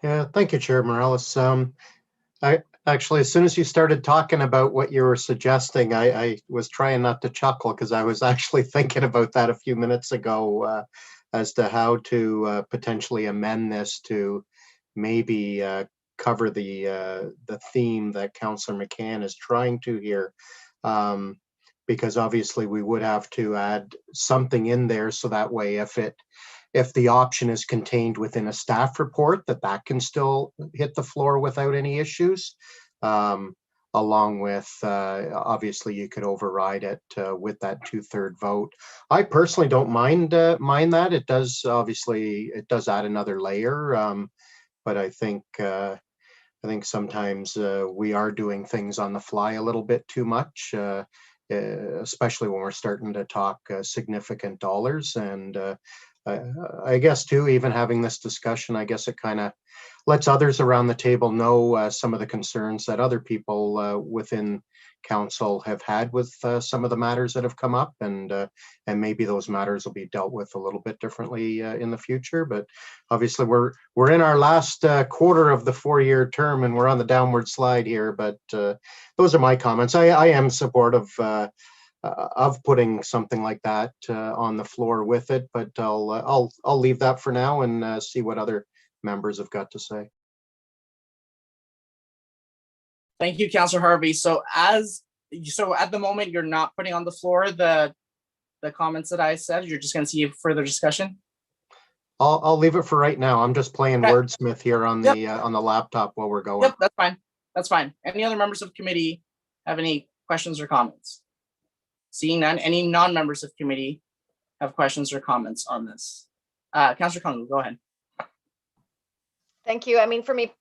Yeah, thank you, Chair Morales. I actually, as soon as you started talking about what you were suggesting, I was trying not to chuckle because I was actually thinking about that a few minutes ago as to how to potentially amend this to maybe cover the theme that Councillor McCann is trying to here. Because obviously we would have to add something in there so that way if the option is contained within a staff report, that can still hit the floor without any issues. Along with, obviously you could override it with that 2/3 vote. I personally don't mind that. It does, obviously, it does add another layer. But I think sometimes we are doing things on the fly a little bit too much. Especially when we're starting to talk significant dollars. And I guess too, even having this discussion, I guess it kind of lets others around the table know some of the concerns that other people within council have had with some of the matters that have come up, and maybe those matters will be dealt with a little bit differently in the future. But obviously we're in our last quarter of the 4-year term and we're on the downward slide here, but those are my comments. I am supportive of putting something like that on the floor with it, but I'll leave that for now and see what other members have got to say. Thank you, Councillor Harvey. So at the moment, you're not putting on the floor the comments that I said. You're just going to see further discussion. I'll leave it for right now. I'm just playing Okay. wordsmith here on the laptop while we're going. Yep, that's fine. That's fine. Any other members of committee have any questions or comments? Seeing none, any non-members of committee have questions or comments on this? Councillor Congo, go ahead. Thank you. I mean, for me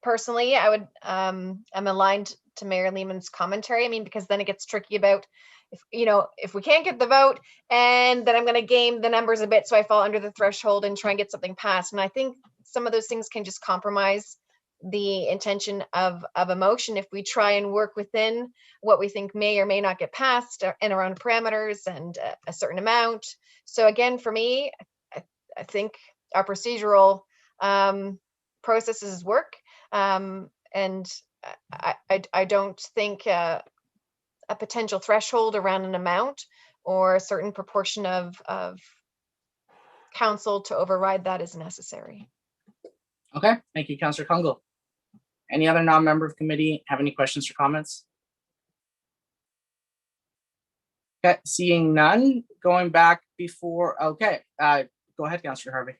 personally, I would, I'm aligned to Mayor Lehman's commentary. I mean, because then it gets tricky about if we can't get the vote, and then I'm going to game the numbers a bit so I fall under the threshold and try and get something passed. And I think some of those things can just compromise the intention of a motion if we try and work within what we think may or may not get passed and around parameters and a certain amount. So again, for me, I think our procedural processes work, and I don't think a potential threshold around an amount or a certain proportion of council to override that is necessary. Okay, thank you, Councillor Congo. Any other non-member of committee have any questions or comments? Okay, seeing none, going back before, okay, go ahead, Councillor Harvey.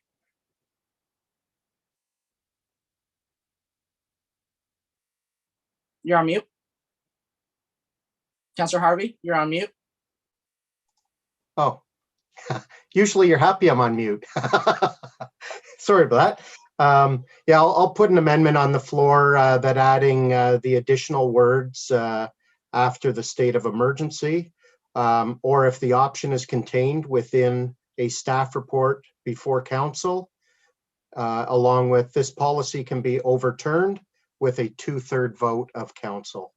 You're on mute. Councillor Harvey, you're on mute. Oh, usually you're happy I'm on mute. Sorry about that. Yeah, I'll put an amendment on the floor that adding the additional words after the state of emergency, or if the option is contained within a staff report before council, along with this policy can be overturned with a 2/3 vote of council.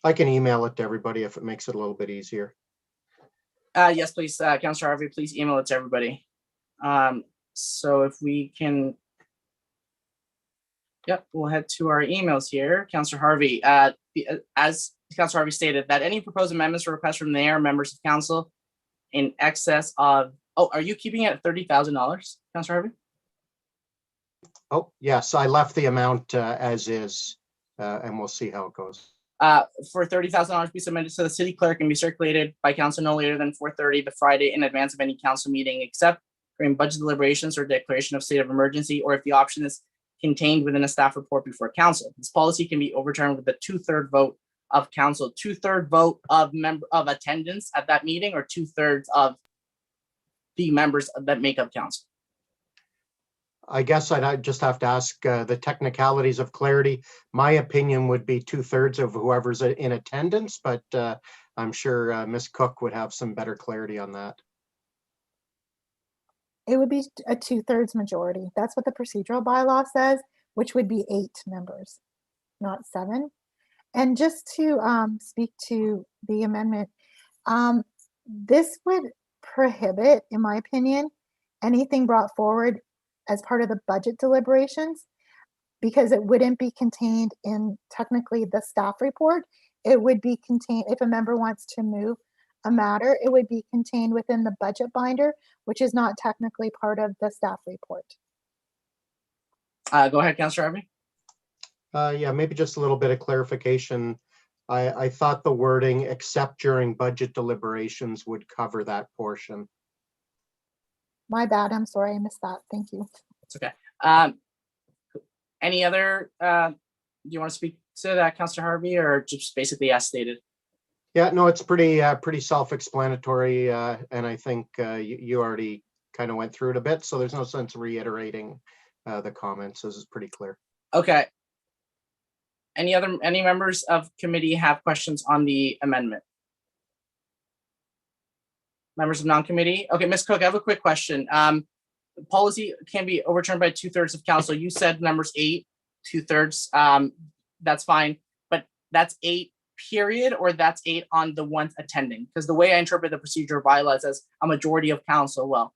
I can email it to everybody if it makes it a little bit easier. Yes, please, Councillor Harvey, please email it to everybody. So if we can, yep, we'll head to our emails here. Councillor Harvey, as Councillor Harvey stated, that any proposed amendments or requests from the mayor or members of council in excess of, oh, are you keeping it at $30,000, Councillor Harvey? Oh, yes, I left the amount as is, and we'll see how it goes. For $30,000 be submitted to the city clerk and be circulated by council no later than 4:30 the Friday in advance of any council meeting, except during budget deliberations or declaration of state of emergency, or if the option is contained within a staff report before council. This policy can be overturned with a 2/3 vote of council, 2/3 vote of attendance at that meeting, or 2/3 of the members that make up council. I guess I'd just have to ask the technicalities of clarity. My opinion would be 2/3 of whoever's in attendance, but I'm sure Ms. Cook would have some better clarity on that. It would be a 2/3 majority. That's what the procedural bylaw says, which would be 8 members, not 7. And just to speak to the amendment, this would prohibit, in my opinion, anything brought forward as part of the budget deliberations, because it wouldn't be contained in technically the staff report. It would be contained, if a member wants to move a matter, it would be contained within the budget binder, which is not technically part of the staff report. Go ahead, Councillor Harvey. Yeah, maybe just a little bit of clarification. I thought the wording except during budget deliberations would cover that portion. My bad, I'm sorry, I missed that. Thank you. It's okay. Any other, do you want to speak to that, Councillor Harvey, or just basically as stated? Yeah, no, it's pretty self-explanatory, and I think you already kind of went through it a bit, so there's no sense reiterating the comments. This is pretty clear. Okay. Any members of committee have questions on the amendment? Members of non-committee? Okay, Ms. Cook, I have a quick question. Policy can be overturned by 2/3 of council. You said numbers 8, 2/3. That's fine, but that's 8 period, or that's 8 on the ones attending? Because the way I interpret the procedural bylaws as a majority of council, well,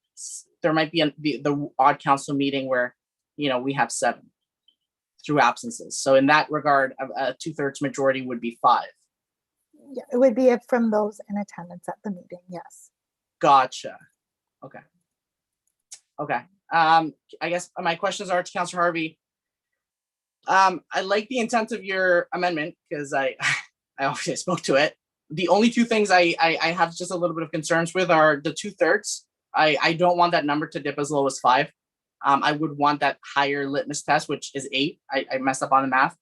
there might be the odd council meeting where, we have 7 through absences. So in that regard, a 2/3 majority would be 5. Yeah, it would be from those in attendance at the meeting, yes. Gotcha. Okay. Okay. I guess my questions are to Councillor Harvey. I like the intent of your amendment because I obviously spoke to it. The only two things I have just a little bit of concerns with are the 2/3. I don't want that number to dip as low as 5. I would want that higher litmus test, which is 8. I messed up on the math,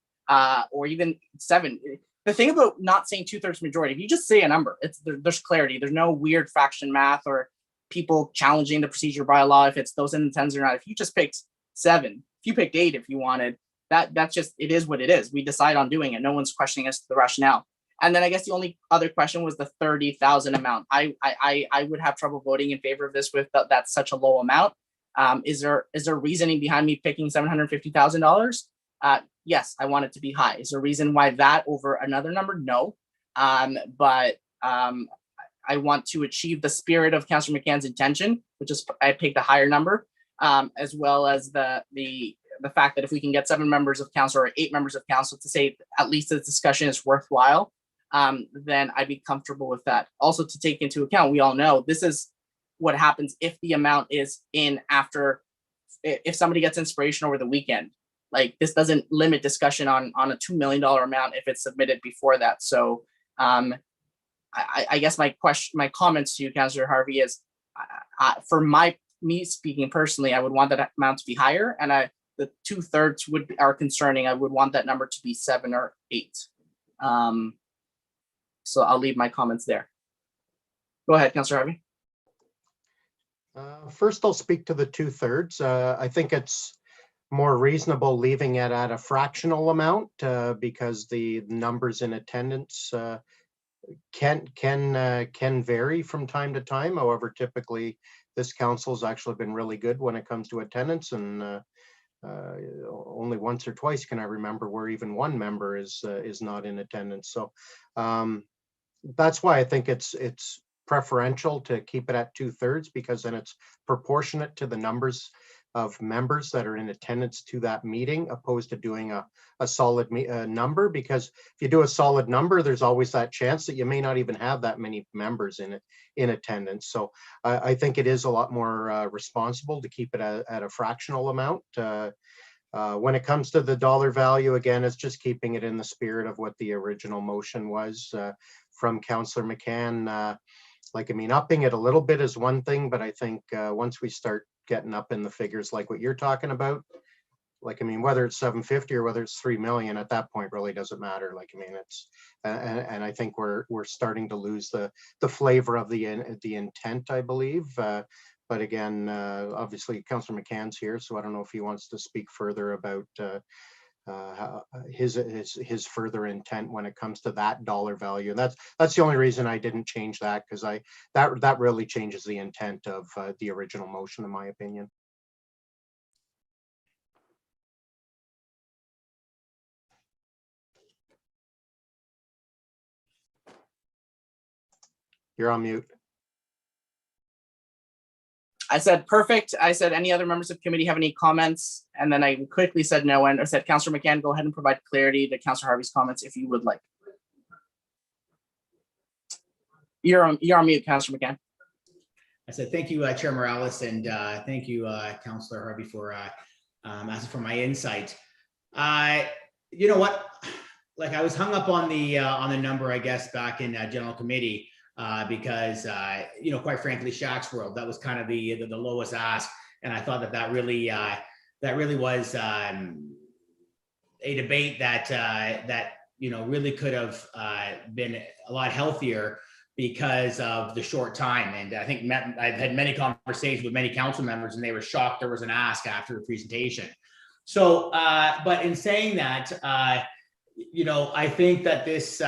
or even 7. The thing about not saying 2/3 majority, if you just say a number, there's clarity. There's no weird fraction math or people challenging the procedure by law if it's those in the tens or not. If you just picked 7, if you picked 8, if you wanted, that's just, it is what it is. We decide on doing it. No one's questioning us the rationale. And then I guess the only other question was the 30,000 amount. I would have trouble voting in favor of this with that's such a low amount. Is there reasoning behind me picking $750,000? Yes, I want it to be high. Is there a reason why that over another number? No. But I want to achieve the spirit of Councillor McCann's intention, which is I picked a higher number, as well as the fact that if we can get 7 members of council or 8 members of council to say at least the discussion is worthwhile, then I'd be comfortable with that. Also, to take into account, we all know this is what happens if the amount is in after, if somebody gets inspiration over the weekend. Like, this doesn't limit discussion on a $2 million amount if it's submitted before that. So I guess my comments to you, Councillor Harvey, is for me speaking personally, I would want that amount to be higher, and the 2/3 are concerning. I would want that number to be 7 or 8. So I'll leave my comments there. Go ahead, Councillor Harvey. First, I'll speak to the 2/3. I think it's more reasonable leaving it at a fractional amount because the numbers in attendance can vary from time to time. However, typically this council's actually been really good when it comes to attendance, and only once or twice can I remember where even one member is not in attendance. So that's why I think it's preferential to keep it at 2/3, because then it's proportionate to the numbers of members that are in attendance to that meeting, opposed to doing a solid number. Because if you do a solid number, there's always that chance that you may not even have that many members in attendance. So I think it is a lot more responsible to keep it at a fractional amount. When it comes to the dollar value, again, it's just keeping it in the spirit of what the original motion was from Councillor McCann. Like, I mean, upping it a little bit is one thing, but I think once we start getting up in the figures like what you're talking about, like, I mean, whether it's 750 or whether it's 3 million, at that point really doesn't matter. Like, I mean, it's and I think we're starting to lose the flavor of the intent, I believe. But again, obviously Councillor McCann's here, so I don't know if he wants to speak further about his further intent when it comes to that dollar value. And that's the only reason I didn't change that, because that really changes the intent of the original motion, in my opinion. You're on mute. I said perfect. I said, any other members of committee have any comments? And then I quickly said no, and I said, Councillor McCann, go ahead and provide clarity to Councillor Harvey's comments if you would like. You're on mute, Councillor McCann. I said, thank you, Chair Morales, and thank you, Councillor Harvey, for asking for my insight. You know what? Like, I was hung up on the number, I guess, back in general committee. Because you know, quite frankly, Shaq's World, that was kind of the lowest ask, and I thought that really was a debate that you know, really could have been a lot healthier because of the short time. And I think I've had many conversations with many council members, and they were shocked there was an ask after the presentation. So, but in saying that, you know, I think that this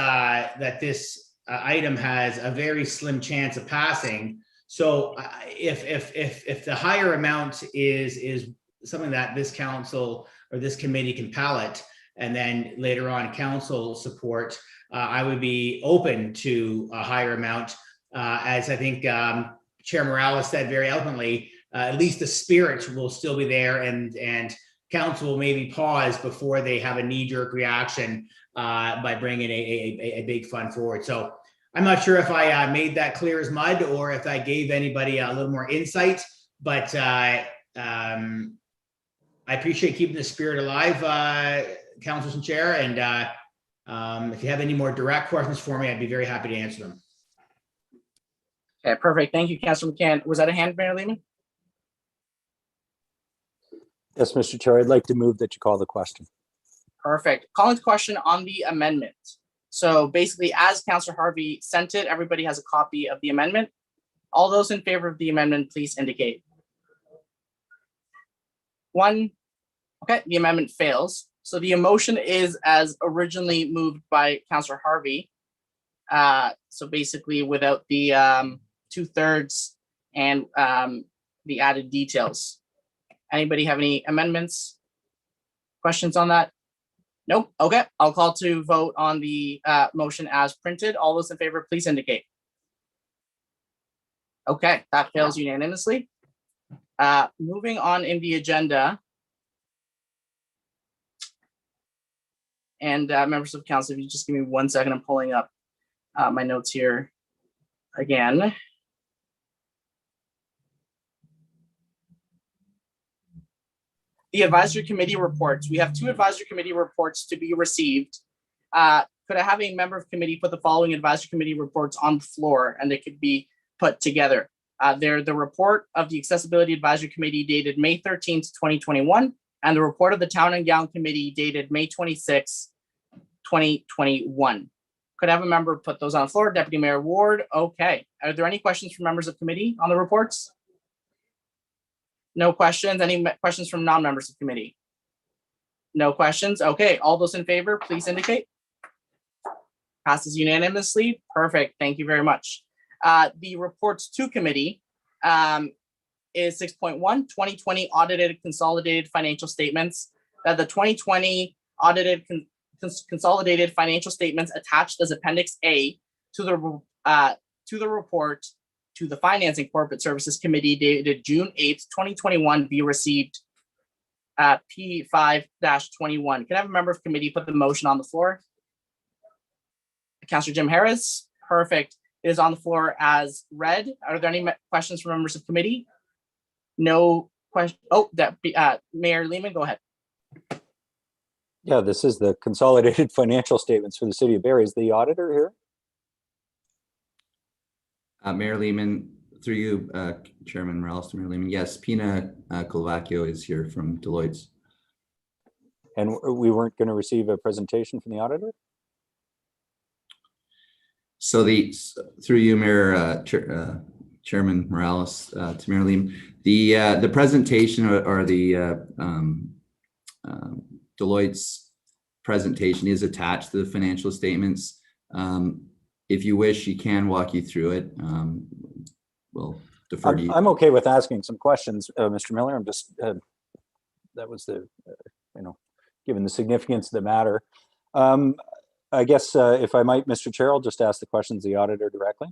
item has a very slim chance of passing. So if the higher amount is something that this council or this committee can pallet, and then later on council support, I would be open to a higher amount. As I think Chair Morales said very eloquently, at least the spirit will still be there, and council will maybe pause before they have a knee-jerk reaction by bringing a big fund forward. So I'm not sure if I made that clear as mud, or if I gave anybody a little more insight, but I appreciate keeping the spirit alive, councilors and chair. And if you have any more direct questions for me, I'd be very happy to answer them. Okay, perfect. Thank you, Councilor McCann. Was that a hand, Mayor Lehman? Yes, Mr. Chair, I'd like to move that you call the question. Perfect. Calling the question on the amendment. So basically, as Councilor Harvey sent it, everybody has a copy of the amendment. All those in favor of the amendment, please indicate. 1. Okay, the amendment fails. So the motion is as originally moved by Councilor Harvey. So basically without the 2/3 and the added details. Anybody have any amendments? Questions on that? Nope. Okay, I'll call to vote on the motion as printed. All those in favor, please indicate. Okay, that fails unanimously. Moving on in the agenda. And members of council, if you just give me 1 second, I'm pulling up my notes here again. The advisory committee reports. We have 2 advisory committee reports to be received. Could I have a member of committee put the following advisory committee reports on the floor and they could be put together? They're the report of the Accessibility Advisory Committee dated May 13th, 2021, and the report of the Town and Gown Committee dated May 26th, 2021. Could I have a member put those on the floor? Deputy Mayor Ward. Okay. Are there any questions from members of committee on the reports? No questions. Any questions from non-members of committee? No questions. Okay. All those in favor, please indicate. Passes unanimously. Perfect. Thank you very much. The reports to committee is 6.1, 2020 audited consolidated financial statements. The 2020 audited consolidated financial statements attached as Appendix A to the report to the Finance and Corporate Services Committee dated June 8th, 2021 be received P5-21. Can I have a member of committee put the motion on the floor? Councilor Jim Harris. Perfect. It is on the floor as read. Are there any questions from members of committee? No question. Oh, Mayor Lehman, go ahead. Yeah, this is the consolidated financial statements for the city of Barrie. Is the auditor here? Mayor Lehman, through you, Chairman Morales to Mayor Lehman. Yes, Pina Colvacchio is here from Deloitte's. And we weren't going to receive a presentation from the auditor? So through you, Mayor Chairman Morales to Mayor Lehman, the presentation or the Deloitte's presentation is attached to the financial statements. If you wish, you can walk you through it. We'll defer to you. I'm okay with asking some questions, Mr. Miller. I'm just, that was the, given the significance of the matter. I guess if I might, Mr. Chair, I'll just ask the questions of the auditor directly.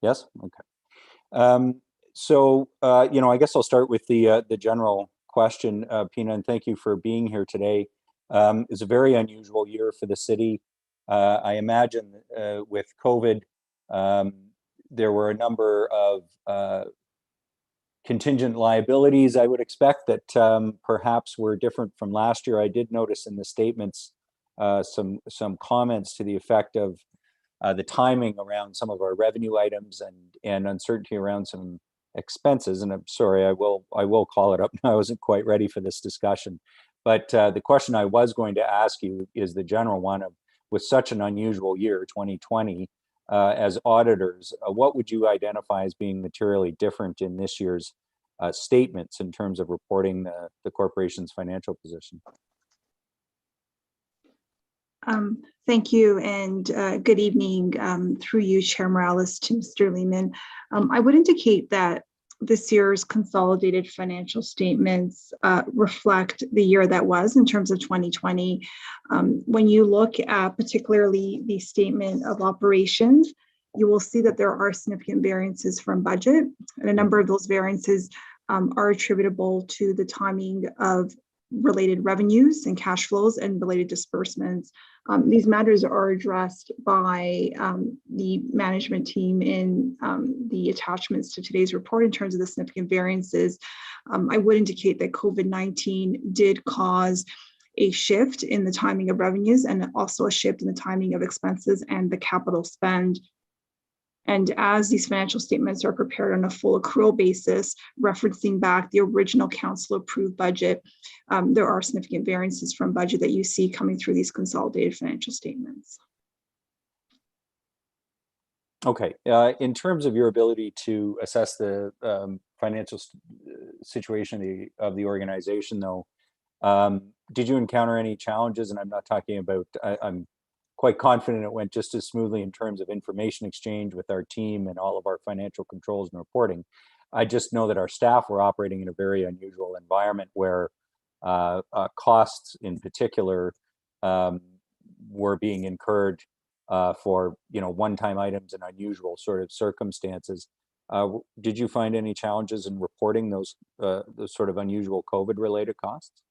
Yes, okay. So, I guess I'll start with the general question, Pina, and thank you for being here today. It's a very unusual year for the city. I imagine with COVID, there were a number of contingent liabilities I would expect that perhaps were different from last year. I did notice in the statements some comments to the effect of the timing around some of our revenue items and uncertainty around some expenses. And I'm sorry, I will call it up now. I wasn't quite ready for this discussion. But the question I was going to ask you is the general one of, with such an unusual year, 2020, as auditors, what would you identify as being materially different in this year's statements in terms of reporting the corporation's financial position? Thank you, and good evening through you, Chair Morales, to Mr. Lehman. I would indicate that this year's consolidated financial statements reflect the year that was in terms of 2020. When you look at particularly the statement of operations, you will see that there are significant variances from budget, and a number of those variances are attributable to the timing of related revenues and cash flows and related disbursements. These matters are addressed by the management team in the attachments to today's report in terms of the significant variances. I would indicate that COVID-19 did cause a shift in the timing of revenues and also a shift in the timing of expenses and the capital spend. And as these financial statements are prepared on a full accrual basis, referencing back the original council approved budget, there are significant variances from budget that you see coming through these consolidated financial statements. Okay, in terms of your ability to assess the financial situation of the organization, though, did you encounter any challenges? And I'm not talking about, I'm quite confident it went just as smoothly in terms of information exchange with our team and all of our financial controls and reporting. I just know that our staff were operating in a very unusual environment where costs in particular were being incurred for one-time items and unusual sort of circumstances. Did you find any challenges in reporting those sort of unusual COVID-related costs?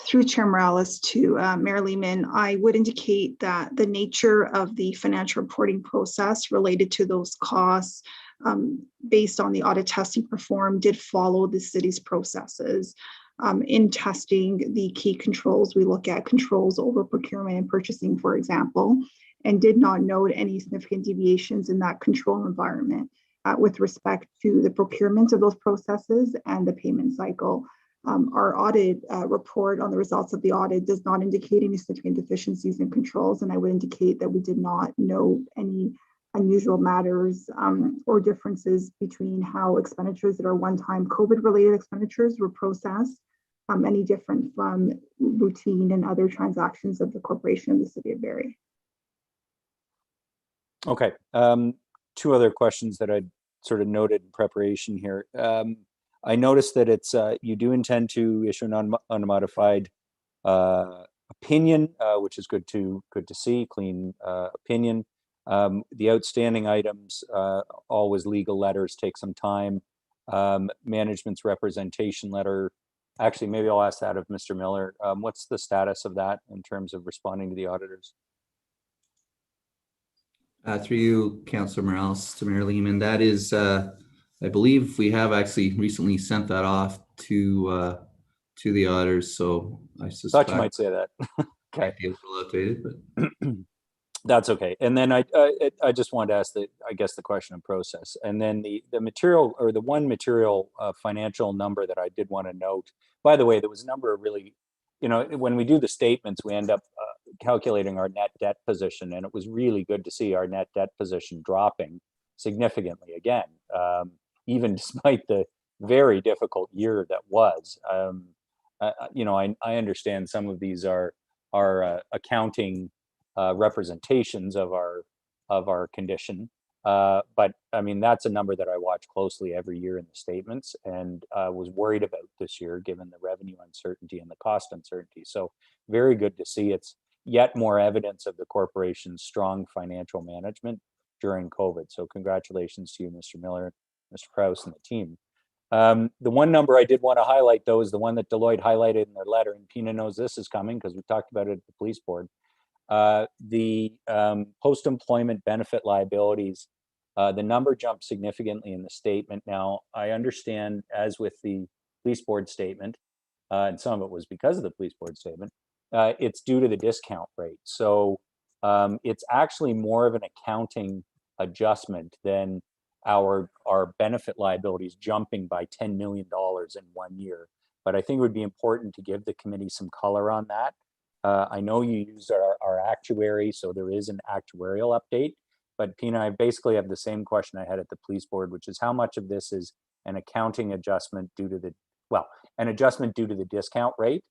Through Chair Morales to Mayor Lehman, I would indicate that the nature of the financial reporting process related to those costs based on the audit testing performed did follow the city's processes. In testing the key controls, we look at controls over procurement and purchasing, for example, and did not note any significant deviations in that control environment with respect to the procurement of those processes and the payment cycle. Our audit report on the results of the audit does not indicate any significant deficiencies in controls, and I would indicate that we did not note any unusual matters or differences between how expenditures that are one-time COVID-related expenditures were processed, any different from routine and other transactions of the corporation of the city of Barrie. Okay, two other questions that I sort of noted in preparation here. I noticed that it's you do intend to issue an unmodified opinion, which is good to see, clean opinion. The outstanding items, always legal letters, take some time. Management's representation letter. Actually, maybe I'll ask that of Mr. Miller. What's the status of that in terms of responding to the auditors? Through you, Councillor Morales, to Mayor Lehman, that is, I believe we have actually recently sent that off to the auditors. So I suspect thought you might say that. Okay, might be a little outdated, but that's okay. And then I just wanted to ask I guess the question of process, and then the material, or the one material financial number that I did want to note. By the way, there was a number of really, when we do the statements, we end up calculating our net debt position, and it was really good to see our net debt position dropping significantly again, even despite the very difficult year that was. I understand some of these are accounting representations of our condition, but I mean, that's a number that I watch closely every year in the statements, and was worried about this year given the revenue uncertainty and the cost uncertainty. So very good to see. It's yet more evidence of the corporation's strong financial management during COVID. So congratulations to you, Mr. Miller, Mr. Krause, and the team. The one number I did want to highlight, though, is the one that Deloitte highlighted in their letter, and Pina knows this is coming because we talked about it at the police board. The post-employment benefit liabilities, the number jumped significantly in the statement. Now, I understand, as with the police board statement, and some of it was because of the police board statement, it's due to the discount rate. So it's actually more of an accounting adjustment than our benefit liabilities jumping by $10 million in 1 year. But I think it would be important to give the committee some color on that. I know you use our actuary, so there is an actuarial update. But Pina, I basically have the same question I had at the police board, which is how much of this is an accounting adjustment due to an adjustment due to the discount rate,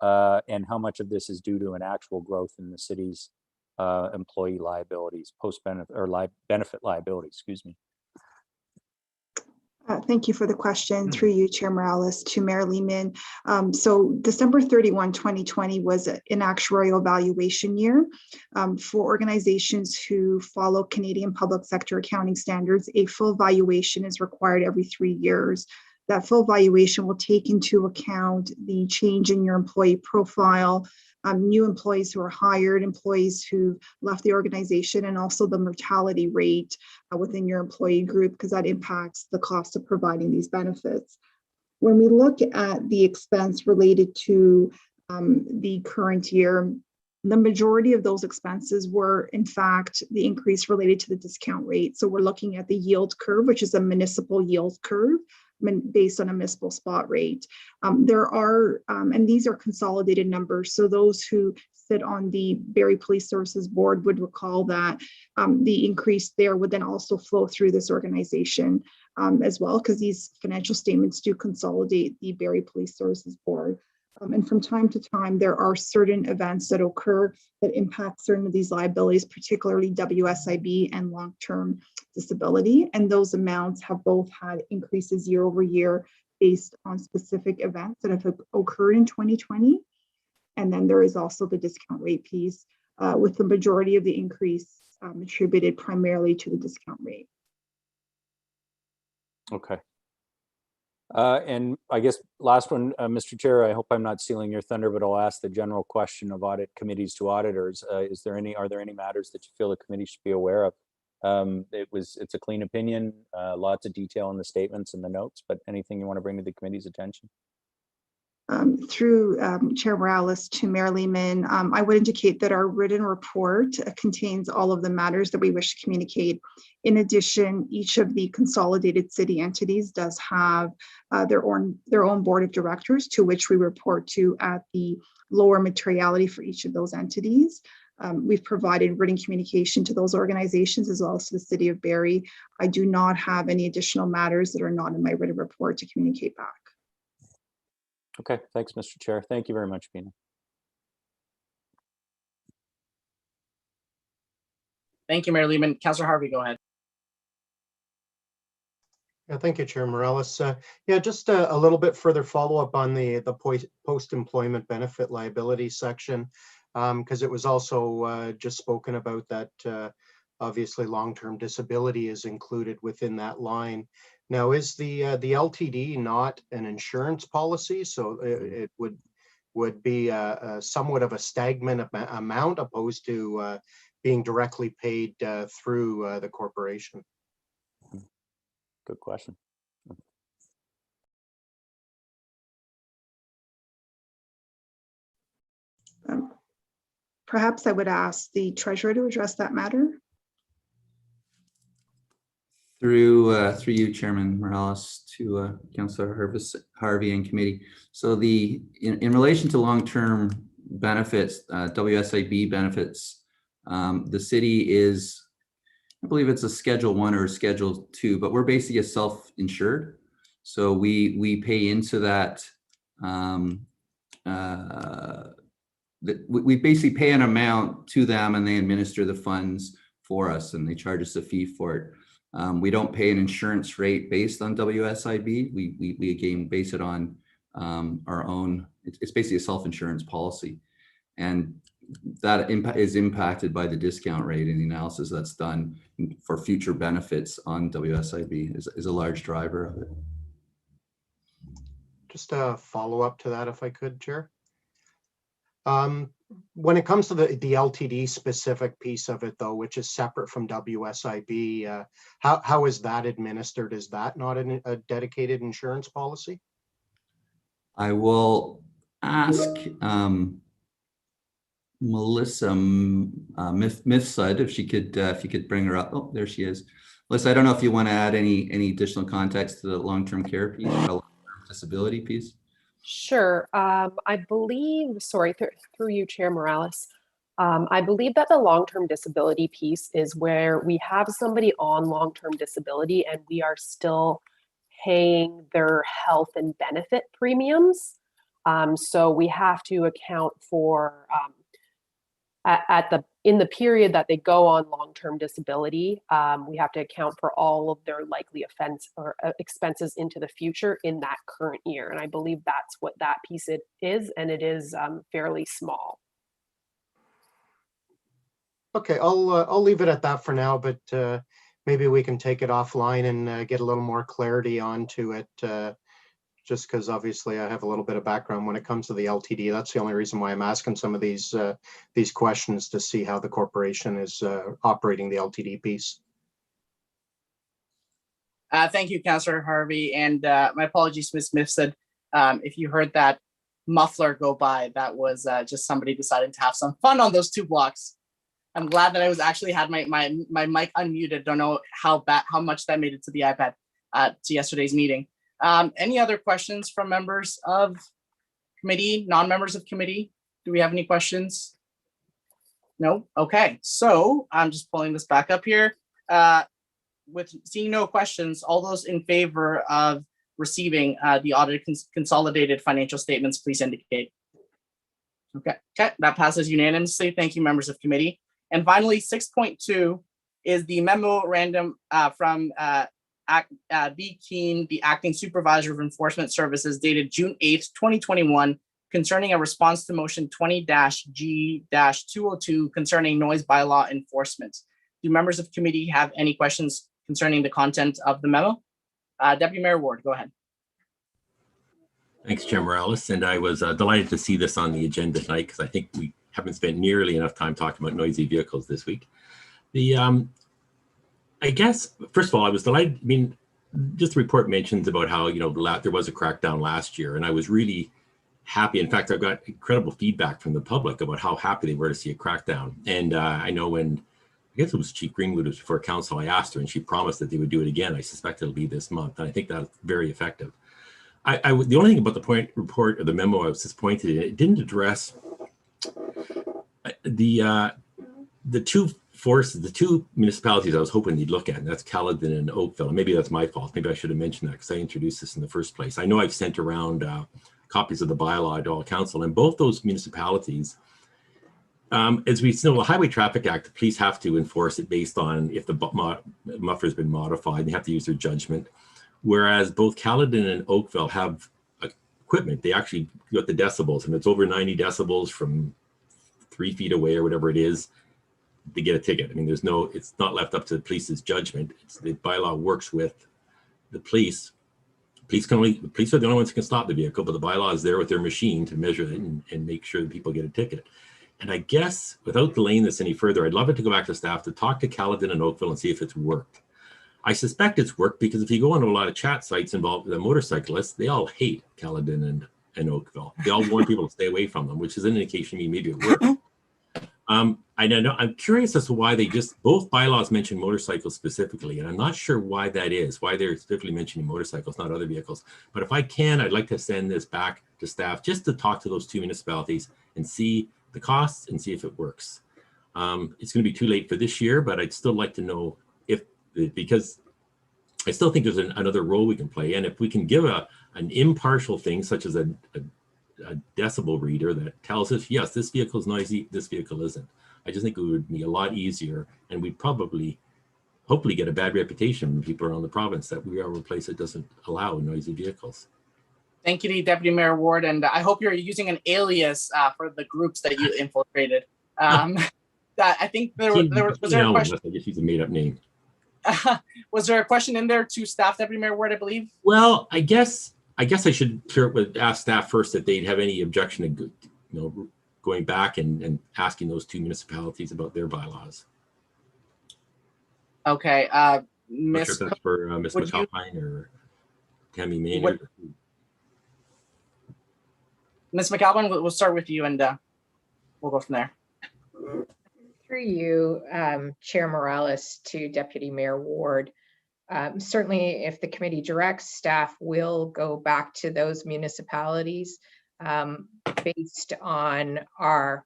and how much of this is due to an actual growth in the city's employee liabilities, post-benefit or benefit liabilities, excuse me. Thank you for the question. Through you, Chair Morales, to Mayor Lehman. So December 31, 2020 was an actuarial evaluation year. For organizations who follow Canadian public sector accounting standards, a full valuation is required every 3 years. That full valuation will take into account the change in your employee profile, new employees who are hired, employees who left the organization, and also the mortality rate within your employee group, because that impacts the cost of providing these benefits. When we look at the expense related to the current year, the majority of those expenses were, in fact, the increase related to the discount rate. So we're looking at the yield curve, which is a municipal yield curve based on a municipal spot rate. There are, and these are consolidated numbers. So those who sit on the Barrie Police Services Board would recall that the increase there would then also flow through this organization as well, because these financial statements do consolidate the Barrie Police Services Board. And from time to time, there are certain events that occur that impact certain of these liabilities, particularly WSIB and long-term disability. And those amounts have both had increases year over year based on specific events that have occurred in 2020. And then there is also the discount rate piece, with the majority of the increase attributed primarily to the discount rate. Okay. And I guess last one, Mr. Chair, I hope I'm not stealing your thunder, but I'll ask the general question of audit committees to auditors. Are there any matters that you feel the committee should be aware of? It's a clean opinion, lots of detail in the statements and the notes, but anything you want to bring to the committee's attention? Through Chair Morales to Mayor Lehman, I would indicate that our written report contains all of the matters that we wish to communicate. In addition, each of the consolidated city entities does have their own board of directors, to which we report to at the lower materiality for each of those entities. We've provided written communication to those organizations as well as to the city of Barrie. I do not have any additional matters that are not in my written report to communicate back. Okay, thanks, Mr. Chair. Thank you very much, Bina. Thank you, Mayor Lehman. Councillor Harvey, go ahead. Yeah, thank you, Chair Morales. Yeah, just a little bit further follow-up on the post-employment benefit liability section, because it was also just spoken about that obviously long-term disability is included within that line. Now, is the LTD not an insurance policy? So it would be somewhat of a stagnant amount opposed to being directly paid through the corporation. Good question. Perhaps I would ask the treasurer to address that matter. Through you, Chairman Morales, to Councillor Harvey and committee. So in relation to long-term benefits, WSIB benefits, the city is, I believe it's a Schedule 1 or Schedule 2, but we're basically a self-insured. So we pay into that. We basically pay an amount to them, and they administer the funds for us, and they charge us a fee for it. We don't pay an insurance rate based on WSIB. We again base it on our own. It's basically a self-insurance policy, and that is impacted by the discount rate, and the analysis that's done for future benefits on WSIB is a large driver of it. Just a follow-up to that, if I could, Chair. When it comes to the LTD specific piece of it, though, which is separate from WSIB, how is that administered? Is that not a dedicated insurance policy? I will ask Melissa Mifsud if you could bring her up. Oh, there she is. Melissa, I don't know if you want to add any additional context to the long-term care piece, or disability piece. Sure. I believe, sorry, through you, Chair Morales, I believe that the long-term disability piece is where we have somebody on long-term disability and we are still paying their health and benefit premiums. So we have to account for in the period that they go on long-term disability, we have to account for all of their likely offense or expenses into the future in that current year. And I believe that's what that piece is, and it is fairly small. Okay, I'll leave it at that for now, but maybe we can take it offline and get a little more clarity onto it just because obviously I have a little bit of background when it comes to the LTD. That's the only reason why I'm asking some of these questions, to see how the corporation is operating the LTD piece. Thank you, Councillor Harvey. And my apologies, Ms. Mifsud. If you heard that muffler go by, that was just somebody deciding to have some fun on those 2 blocks. I'm glad that I was actually had my mic unmuted. Don't know how much that made it to the iPad to yesterday's meeting. Any other questions from members of committee, non-members of committee? Do we have any questions? No? Okay, so I'm just pulling this back up here. With seeing no questions, all those in favor of receiving the audited consolidated financial statements, please indicate. Okay, that passes unanimously. Thank you, members of committee. And finally, 6.2 is the memorandum from B. Keene, the Acting Supervisor of Enforcement Services, dated June 8th, 2021, concerning a response to motion 20-G-202 concerning noise bylaw enforcement. Do members of committee have any questions concerning the content of the memo? Deputy Mayor Ward, go ahead. Thanks, Chair Morales. And I was delighted to see this on the agenda tonight, because I think we haven't spent nearly enough time talking about noisy vehicles this week. I guess, first of all, I was delighted. I mean, just the report mentions about how, you know, there was a crackdown last year, and I was really happy. In fact, I got incredible feedback from the public about how happy they were to see a crackdown. And I know when, I guess it was Chief Greenwood was before council, I asked her, and she promised that they would do it again. I suspect it'll be this month, and I think that's very effective. The only thing about the report or the memo I was disappointed in, it didn't address the 2 forces, the 2 municipalities I was hoping they'd look at, and that's Caledon and Oakville. And maybe that's my fault. Maybe I should have mentioned that, because I introduced this in the first place. I know I've sent around copies of the bylaw to all council, and both those municipalities, as we know, the Highway Traffic Act, the police have to enforce it based on if the muffler has been modified. They have to use their judgment. Whereas both Caledon and Oakville have equipment. They actually got the decibels, and it's over 90 decibels from 3 feet away or whatever it is, they get a ticket. I mean, it's not left up to the police's judgment. The bylaw works with the police. The police are the only ones who can stop the vehicle, but the bylaw is there with their machine to measure it and make sure that people get a ticket. And I guess, without delaying this any further, I'd love it to go back to staff to talk to Caledon and Oakville and see if it's worked. I suspect it's worked, because if you go onto a lot of chat sites involved with the motorcyclists, they all hate Caledon and Oakville. They all warn people to stay away from them, which is an indication to me maybe it worked. I know, I'm curious as to why both bylaws mention motorcycles specifically, and I'm not sure why that is, why they're specifically mentioning motorcycles, not other vehicles. But if I can, I'd like to send this back to staff just to talk to those 2 municipalities and see the costs and see if it works. It's going to be too late for this year, but I'd still like to know because I still think there's another role we can play. And if we can give an impartial thing, such as a decibel reader that tells us, yes, this vehicle is noisy, this vehicle isn't. I just think it would be a lot easier, and we'd hopefully get a bad reputation from people around the province that we are a place that doesn't allow noisy vehicles. Thank you, Deputy Mayor Ward, and I hope you're using an alias for the groups that you infiltrated. I think was there a question? I just use a made-up name. Was there a question in there to staff, Deputy Mayor Ward, I believe? Well, I guess I should ask staff first if they'd have any objection to going back and asking those 2 municipalities about their bylaws. Okay, Not sure if that's for Ms. McAlpine or Tammy Maynard. Ms. McAlpine, we'll start with you, and we'll go from there. Through you, Chair Morales, to Deputy Mayor Ward. Certainly, if the committee directs, staff will go back to those municipalities based on our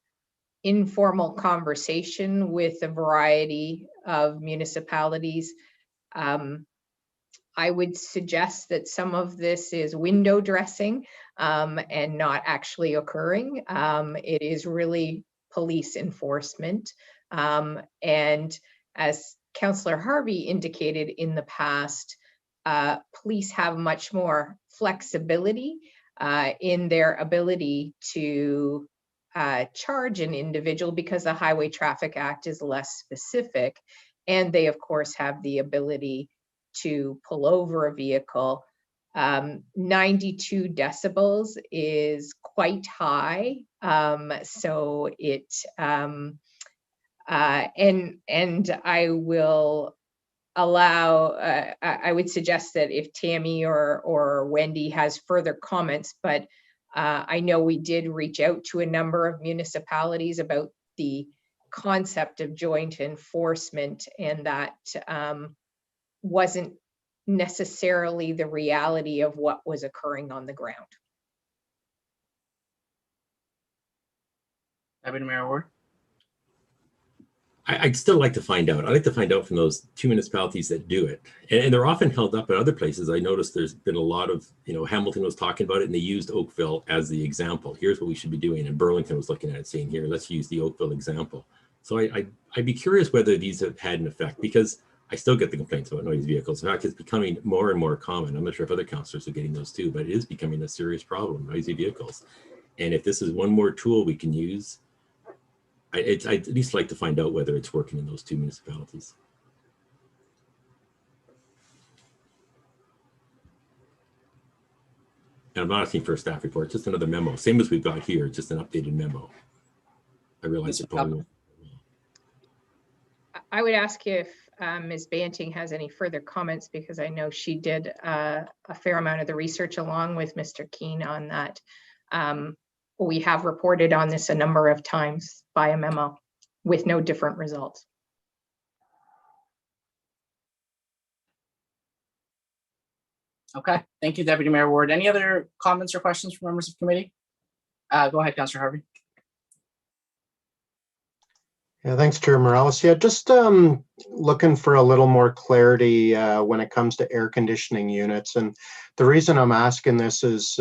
informal conversation with a variety of municipalities. I would suggest that some of this is window dressing and not actually occurring. It is really police enforcement. And as Councillor Harvey indicated in the past, police have much more flexibility in their ability to charge an individual, because the Highway Traffic Act is less specific. And they, of course, have the ability to pull over a vehicle 92 decibels is quite high. So it, and I will allow, I would suggest that if Tammy or Wendy has further comments, but I know we did reach out to a number of municipalities about the concept of joint enforcement, and that wasn't necessarily the reality of what was occurring on the ground. Deputy Mayor Ward. I'd still like to find out. I'd like to find out from those 2 municipalities that do it. And they're often held up at other places. I noticed there's been a lot of, Hamilton was talking about it and they used Oakville as the example. Here's what we should be doing. And Burlington was looking at it saying, here, let's use the Oakville example. So I'd be curious whether these have had an effect, because I still get the complaints about noisy vehicles. In fact, it's becoming more and more common. I'm not sure if other councillors are getting those too, but it is becoming a serious problem, noisy vehicles. And if this is one more tool we can use, I'd at least like to find out whether it's working in those 2 municipalities. And I'm not asking for a staff report, just another memo, same as we've got here, just an updated memo. I realize it probably won't. I would ask if Ms. Banting has any further comments, because I know she did a fair amount of the research along with Mr. Keene on that. We have reported on this a number of times by a memo with no different results. Okay, thank you, Deputy Mayor Ward. Any other comments or questions from members of committee? Go ahead, Councillor Harvey. Yeah, thanks, Chair Morales. Yeah, just looking for a little more clarity when it comes to air conditioning units. And the reason I'm asking this is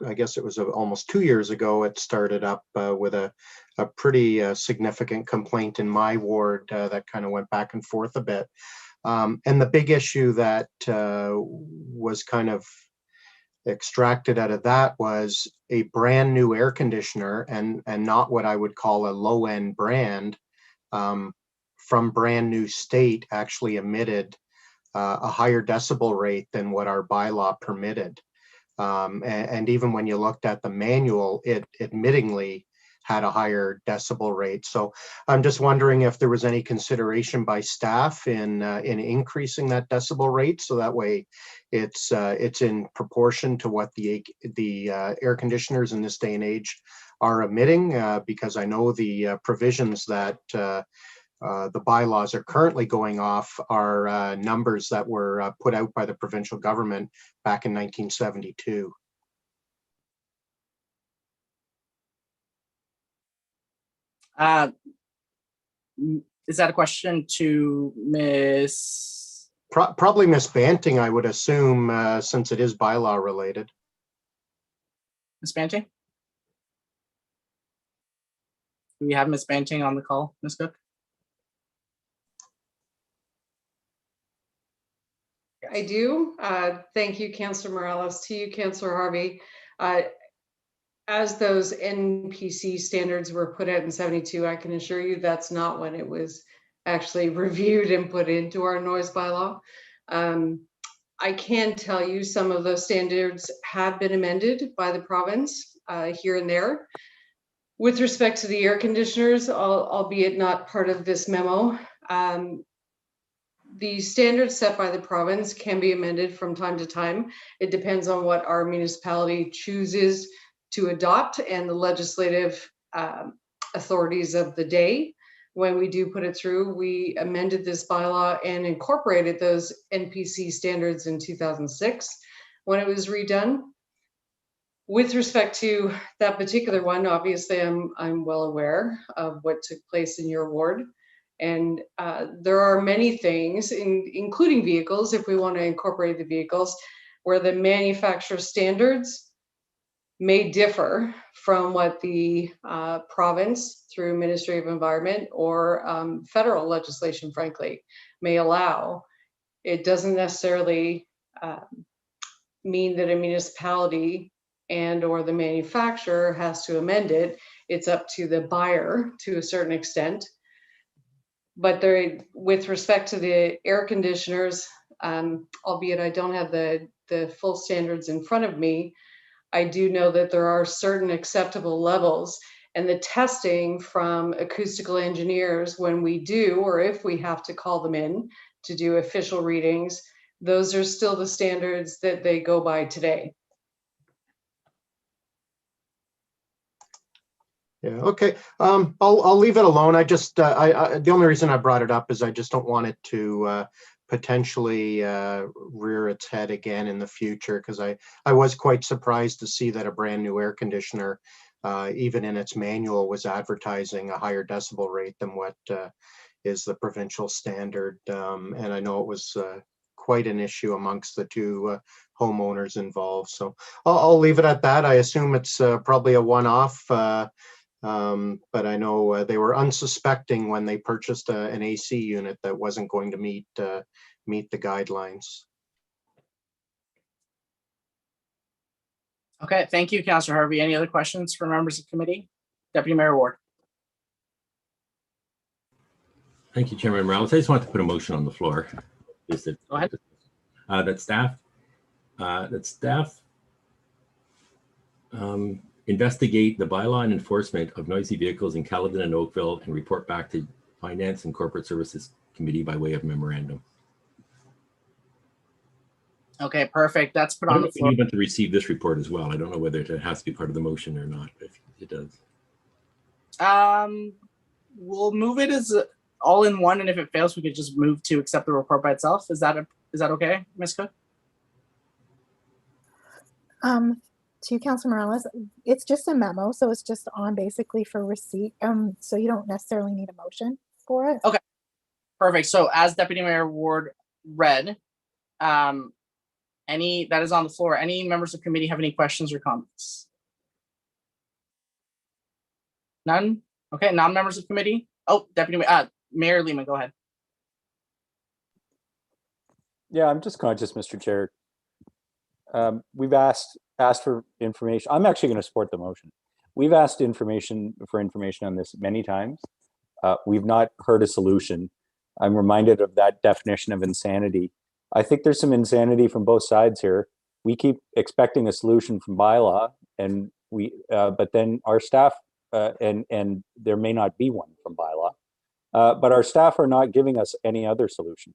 I guess it was almost 2 years ago, it started up with a pretty significant complaint in my ward that kind of went back and forth a bit. And the big issue that was kind of extracted out of that was a brand new air conditioner, and not what I would call a low-end brand, from brand new state actually emitted a higher decibel rate than what our bylaw permitted. And even when you looked at the manual, it admittingly had a higher decibel rate. So I'm just wondering if there was any consideration by staff in increasing that decibel rate, so that way it's in proportion to what the air conditioners in this day and age are emitting, because I know the provisions that the bylaws are currently going off are numbers that were put out by the provincial government back in 1972. Is that a question to Ms.? Probably Ms. Banting, I would assume, since it is bylaw related. Ms. Banting? Do we have Ms. Banting on the call, Ms. Cook? I do. Thank you, Councillor Morales. To you, Councillor Harvey. As those NPC standards were put out in 72, I can assure you that's not when it was actually reviewed and put into our noise bylaw. I can tell you some of those standards have been amended by the province here and there. With respect to the air conditioners, albeit not part of this memo, the standards set by the province can be amended from time to time. It depends on what our municipality chooses to adopt and the legislative authorities of the day. When we do put it through, we amended this bylaw and incorporated those NPC standards in 2006 when it was redone. With respect to that particular one, obviously I'm well aware of what took place in your ward. And there are many things, including vehicles, if we want to incorporate the vehicles, where the manufacturer standards may differ from what the province, through Ministry of Environment or federal legislation, frankly, may allow. It doesn't necessarily mean that a municipality and or the manufacturer has to amend it. It's up to the buyer to a certain extent. But there, with respect to the air conditioners, albeit I don't have the the full standards in front of me, I do know that there are certain acceptable levels, and the testing from acoustical engineers when we do, or if we have to call them in to do official readings, those are still the standards that they go by today. Yeah, okay. I'll leave it alone. I just, the only reason I brought it up is I just don't want it to potentially rear its head again in the future, because I was quite surprised to see that a brand new air conditioner, even in its manual, was advertising a higher decibel rate than what is the provincial standard. And I know it was quite an issue amongst the two homeowners involved. So I'll leave it at that. I assume it's probably a one-off. But I know they were unsuspecting when they purchased an AC unit that wasn't going to meet the guidelines. Okay, thank you, Councillor Harvey. Any other questions from members of the committee? Deputy Mayor Ward. Thank you, Chairman Morales. I just want to put a motion on the floor. Go ahead. That staff investigate the bylaw and enforcement of noisy vehicles in Caledon and Oakville and report back to Finance and Corporate Services Committee by way of memorandum. Okay, perfect. That's put on the floor. We need to receive this report as well. I don't know whether it has to be part of the motion or not, if it does. We'll move it as all in one, and if it fails, we could just move to accept the report by itself. Is that okay, Ms. Cook? To Councilor Morales, it's just a memo, so it's just on basically for receipt. So you don't necessarily need a motion for it. Okay, perfect. So as Deputy Mayor Ward read, that is on the floor. Any members of committee have any questions or comments? None? Okay, non-members of committee. Oh, Mayor Lehman, go ahead. Yeah, I'm just conscious, Mr. Chair. We've asked for information. I'm actually going to support the motion. We've asked for information on this many times. We've not heard a solution. I'm reminded of that definition of insanity. I think there's some insanity from both sides here. We keep expecting a solution from bylaw, and but then our staff, and there may not be one from bylaw, but our staff are not giving us any other solution.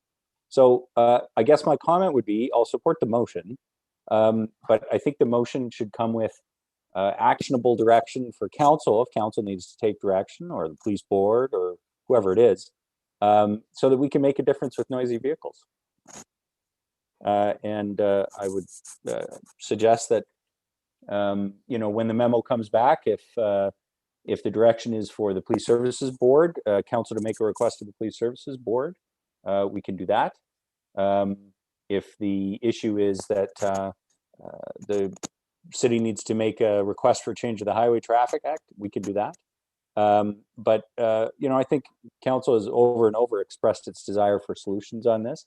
So I guess my comment would be, I'll support the motion, but I think the motion should come with actionable direction for council, if council needs to take direction, or the police board, or whoever it is, so that we can make a difference with noisy vehicles. And I would suggest that, when the memo comes back, if the direction is for the police services board, council to make a request to the police services board, we can do that. If the issue is that the city needs to make a request for change of the Highway Traffic Act, we can do that. But I think council has over and over expressed its desire for solutions on this.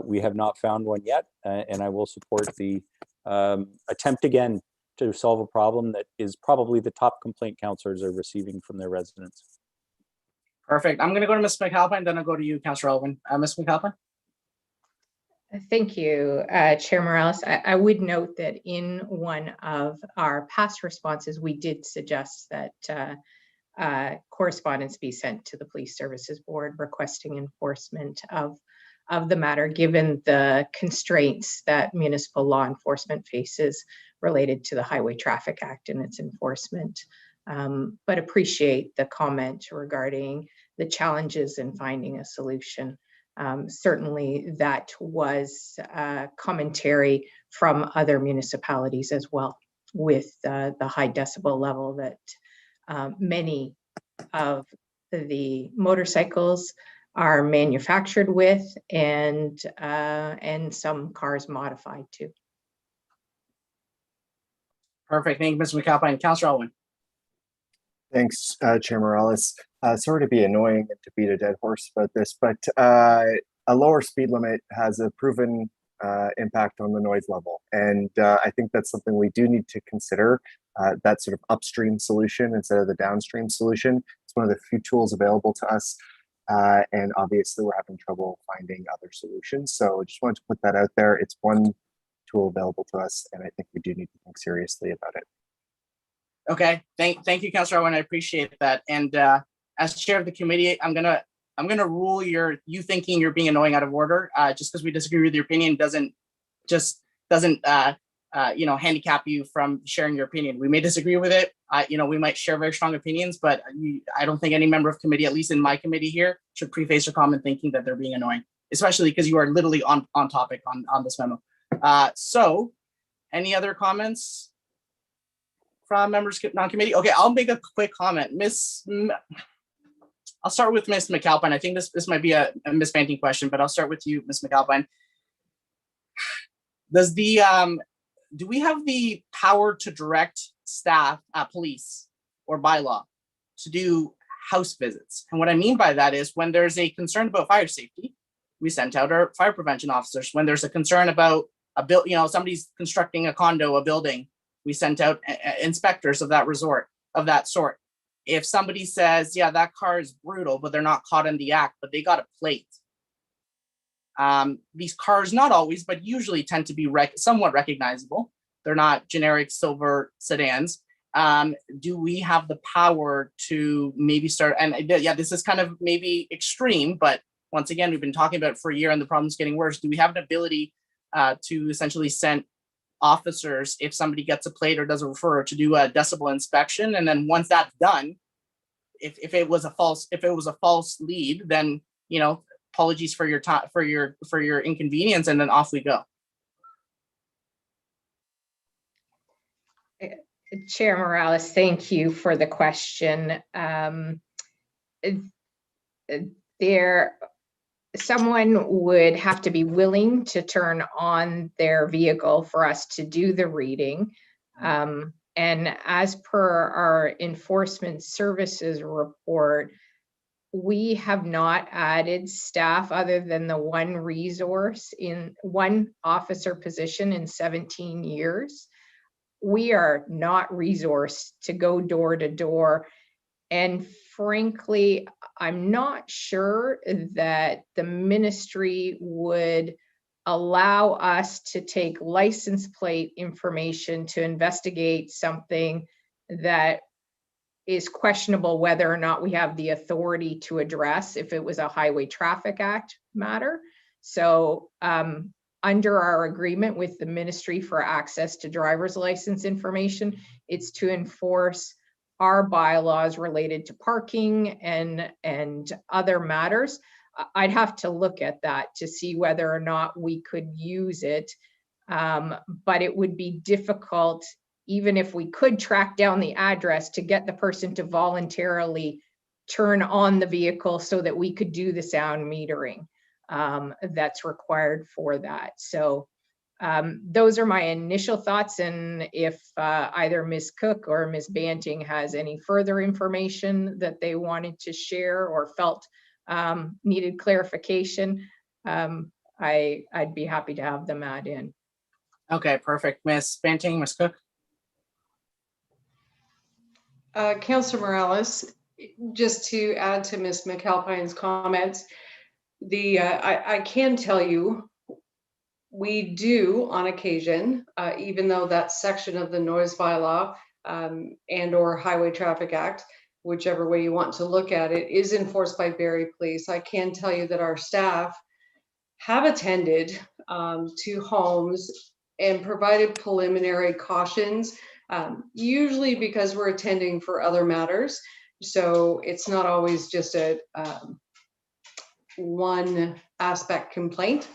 We have not found one yet, and I will support the attempt again to solve a problem that is probably the top complaint councillors are receiving from their residents. Perfect. I'm going to go to Ms. McAlpine, then I'll go to you, Councillor Elwin. Ms. McAlpine? Thank you, Chair Morales. I would note that in one of our past responses, we did suggest that correspondence be sent to the Police Services Board requesting enforcement of the matter, given the constraints that municipal law enforcement faces related to the Highway Traffic Act and its enforcement. But appreciate the comment regarding the challenges in finding a solution. Certainly that was commentary from other municipalities as well, with the high decibel level that many of the motorcycles are manufactured with, and some cars modified too. Perfect. Thank you, Ms. McAlpine. Councillor Elwin. Thanks, Chair Morales. Sorry to be annoying and to beat a dead horse about this, but a lower speed limit has a proven impact on the noise level. And I think that's something we do need to consider, that sort of upstream solution instead of the downstream solution. It's one of the few tools available to us. And obviously we're having trouble finding other solutions. So I just wanted to put that out there. It's one tool available to us, and I think we do need to think seriously about it. Okay, thank you, Councillor Owen. I appreciate that. And as chair of the committee, I'm gonna rule you thinking you're being annoying out of order. Just because we disagree with your opinion doesn't handicap you from sharing your opinion. We may disagree with it. We might share very strong opinions, but I don't think any member of committee, at least in my committee here, should preface their comment thinking that they're being annoying, especially because you are literally on topic on this memo. So any other comments from members non-committee? Okay, I'll make a quick comment. I'll start with Ms. McAlpine. I think this might be a Ms. Banting question, but I'll start with you, Ms. McAlpine. Do we have the power to direct staff at police or bylaw to do house visits? And what I mean by that is when there's a concern about fire safety, we send out our fire prevention officers. When there's a concern about somebody's constructing a condo, a building, we sent out inspectors of that sort. If somebody says, yeah, that car is brutal, but they're not caught in the act, but they got a plate. These cars, not always, but usually tend to be somewhat recognizable. They're not generic silver sedans. Do we have the power to maybe start, and yeah, this is kind of maybe extreme, but once again, we've been talking about it for a year and the problem's getting worse. Do we have an ability to essentially send officers, if somebody gets a plate or does a referral, to do a decibel inspection? And then once that's done, if it was a false lead, then apologies for your time, for your inconvenience, and then off we go. Chair Morales, thank you for the question. Someone would have to be willing to turn on their vehicle for us to do the reading. And as per our enforcement services report, we have not added staff other than the one resource in one officer position in 17 years. We are not resourced to go door to door. And frankly, I'm not sure that the ministry would allow us to take license plate information to investigate something that is questionable whether or not we have the authority to address if it was a Highway Traffic Act matter. So under our agreement with the ministry for access to driver's license information, it's to enforce our bylaws related to parking and other matters. I'd have to look at that to see whether or not we could use it, but it would be difficult, even if we could track down the address, to get the person to voluntarily turn on the vehicle so that we could do the sound metering that's required for that. So those are my initial thoughts, and if either Ms. Cook or Ms. Banting has any further information that they wanted to share or felt needed clarification, I'd be happy to have them add in. Okay, perfect. Ms. Banting, Ms. Cook? Councillor Morales, just to add to Ms. McAlpine's comments, I can tell you, we do on occasion, even though that section of the noise bylaw and or Highway Traffic Act, whichever way you want to look at it, is enforced by Barrie Police. I can tell you that our staff have attended to homes and provided preliminary cautions, usually because we're attending for other matters. So it's not always just a one aspect complaint.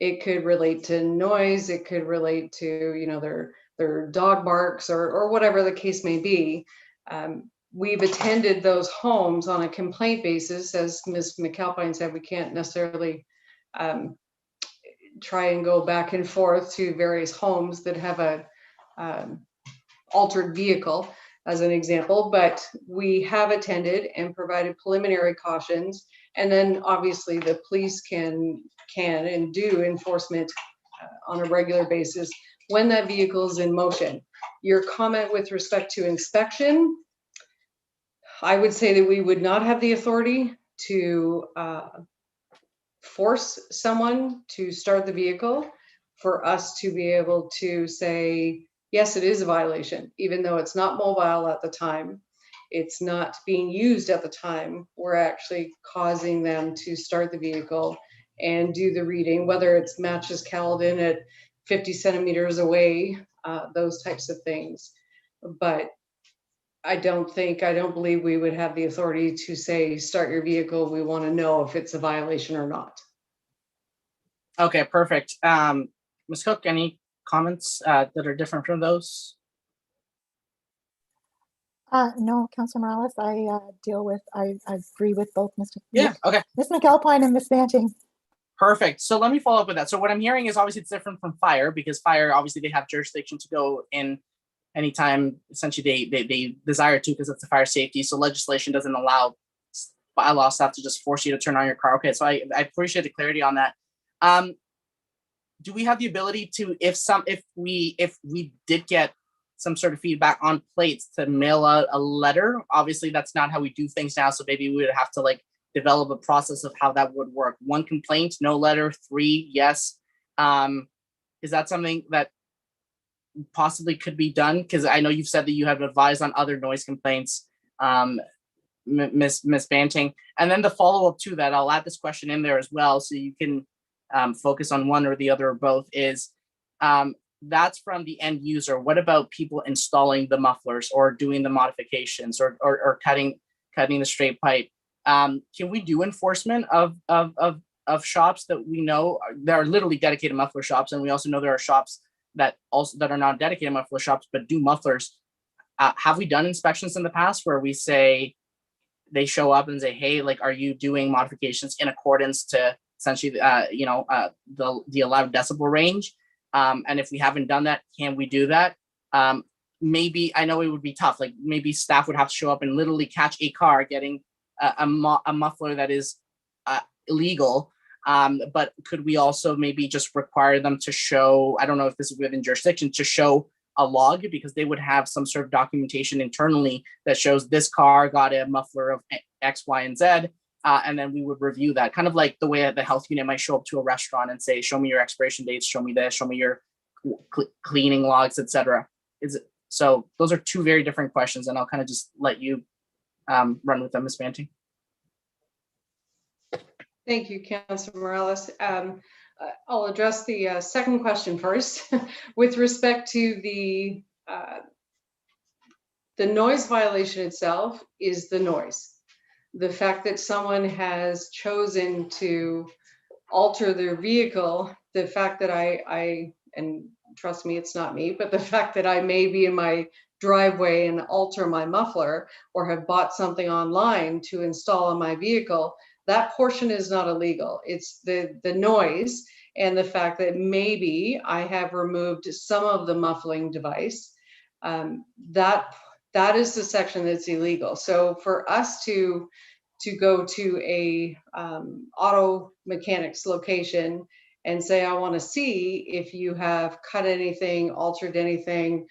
It could relate to noise. It could relate to, their dog barks or whatever the case may be. We've attended those homes on a complaint basis. As Ms. McAlpine said, we can't necessarily try and go back and forth to various homes that have a altered vehicle, as an example, but we have attended and provided preliminary cautions. And then obviously the police can and do enforcement on a regular basis when that vehicle is in motion. Your comment with respect to inspection, I would say that we would not have the authority to force someone to start the vehicle. for us to be able to say, yes, it is a violation, even though it's not mobile at the time. It's not being used at the time. We're actually causing them to start the vehicle and do the reading, whether it's matches Caledon at 50 centimeters away, those types of things. But I don't believe we would have the authority to say, start your vehicle. We want to know if it's a violation or not. Okay, perfect. Ms. Cook, any comments that are different from those? No, Councilor Morales, I agree with both Mr. Okay. Ms. McAlpine and Ms. Banting. Perfect. So let me follow up with that. So what I'm hearing is obviously it's different from fire, because fire, obviously they have jurisdiction to go in anytime essentially they desire to, because it's a fire safety. So legislation doesn't allow bylaw staff to just force you to turn on your car. Okay, so I appreciate the clarity on that. Do we have the ability to, if we did get some sort of feedback on plates, to mail out a letter? Obviously that's not how we do things now, so maybe we would have to like develop a process of how that would work. 1 complaint, no letter. 3, yes. Is that something that possibly could be done? Because I know you've said that you have advised on other noise complaints, Miss Banting. And then the follow-up to that, I'll add this question in there as well, so you can focus on one or the other or both, is that's from the end user. What about people installing the mufflers or doing the modifications or cutting the straight pipe? Can we do enforcement of shops that we know there are literally dedicated muffler shops, and we also know there are shops that are not dedicated muffler shops but do mufflers? Have we done inspections in the past where we say, they show up and say, hey, like, are you doing modifications in accordance to essentially the allowed decibel range? And if we haven't done that, can we do that? Maybe, I know it would be tough, like maybe staff would have to show up and literally catch a car getting a muffler that is illegal. But could we also maybe just require them to show, I don't know if this is within jurisdiction, to show a log, because they would have some sort of documentation internally that shows this car got a muffler of X, Y, and Z. And then we would review that, kind of like the way the health unit might show up to a restaurant and say, show me your expiration dates, show me this, show me your cleaning logs, etc. So those are 2 very different questions, and I'll kind of just let you run with them, Ms. Banting. Thank you, Councilor Morales. I'll address the second question first. With respect to the noise violation itself is the noise. The fact that someone has chosen to alter their vehicle, the fact that and trust me, it's not me, but the fact that I may be in my driveway and alter my muffler, or have bought something online to install on my vehicle, that portion is not illegal. It's the noise and the fact that maybe I have removed some of the muffling device. That is the section that's illegal. So for us to go to a auto mechanics location and say, I want to see if you have cut anything, altered anything,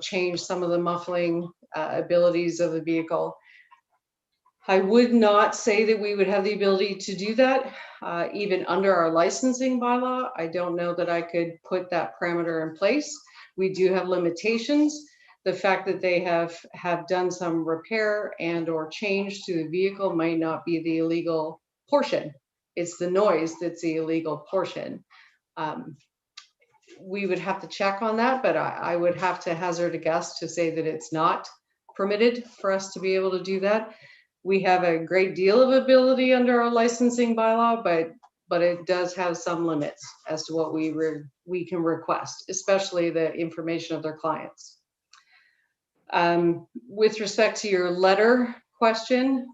changed some of the muffling abilities of the vehicle, I would not say that we would have the ability to do that, even under our licensing bylaw. I don't know that I could put that parameter in place. We do have limitations. The fact that they have done some repair and or change to the vehicle might not be the illegal portion. It's the noise that's the illegal portion. We would have to check on that, but I would have to hazard a guess to say that it's not permitted for us to be able to do that. We have a great deal of ability under our licensing bylaw, but it does have some limits as to what we can request, especially the information of their clients. With respect to your letter question,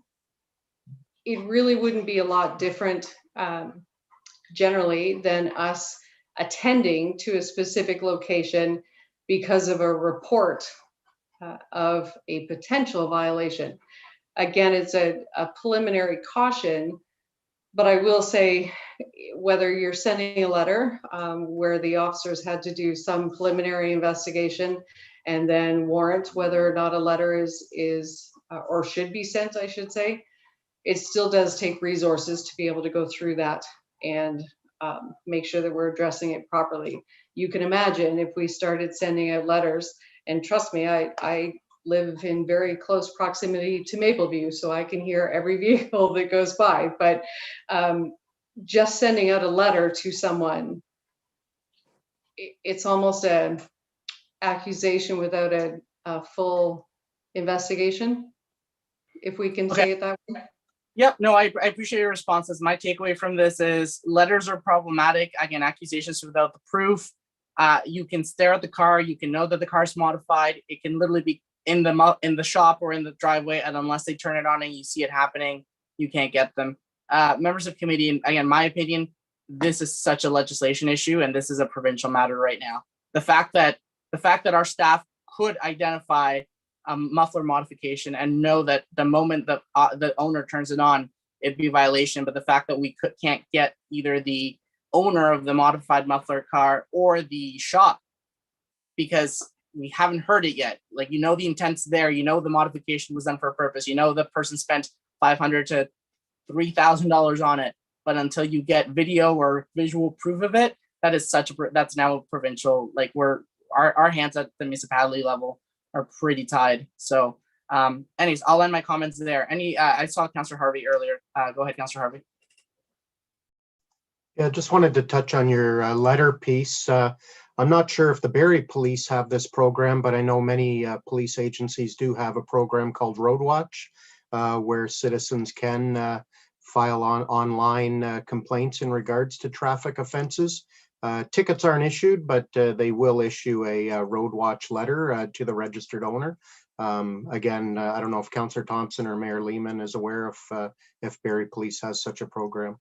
it really wouldn't be a lot different generally than us attending to a specific location because of a report of a potential violation. Again, it's a preliminary caution, but I will say, whether you're sending a letter where the officers had to do some preliminary investigation and then warrant whether or not a letter is or should be sent, I should say, it still does take resources to be able to go through that and make sure that we're addressing it properly. You can imagine if we started sending out letters, and trust me, I live in very close proximity to Mapleview, so I can hear every vehicle that goes by. But just sending out a letter to someone, it's almost an accusation without a full investigation, if we can say it that way. Yep. No, I appreciate your responses. My takeaway from this is letters are problematic. Again, accusations without the proof. You can stare at the car. You can know that the car is modified. It can literally be in the shop or in the driveway, and unless they turn it on and you see it happening, you can't get them. Members of committee, and again, my opinion, this is such a legislation issue, and this is a provincial matter right now. The fact that our staff could identify a muffler modification and know that the moment that the owner turns it on, it'd be a violation. But the fact that we can't get either the owner of the modified muffler car or the shop because we haven't heard it yet. Like, you know, the intent's there. You know, the modification was done for a purpose. You know, the person spent $500 to $3,000 on it. But until you get video or visual proof of it, that's now a provincial. Like, our hands at the municipality level are pretty tied. So anyways, I'll end my comments there. I saw Councillor Harvey earlier. Go ahead, Councillor Harvey. Yeah, just wanted to touch on your letter piece. I'm not sure if the Barrie Police have this program, but I know many police agencies do have a program called Road Watch, where citizens can file online complaints in regards to traffic offenses. Tickets aren't issued, but they will issue a Road Watch letter to the registered owner. Again, I don't know if Councillor Thompson or Mayor Lehman is aware if Barrie Police has such a program.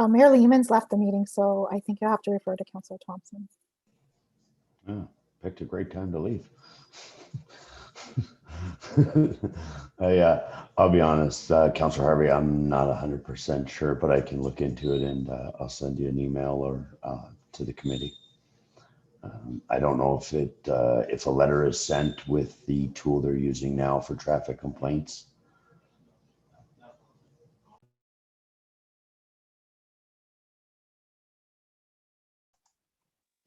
Mayor Lehman's left the meeting, so I think you'll have to refer to Councillor Thompson. Oh, picked a great time to leave. I'll be honest, Councillor Harvey, I'm not 100% sure, but I can look into it and I'll send you an email or to the committee. I don't know if a letter is sent with the tool they're using now for traffic complaints.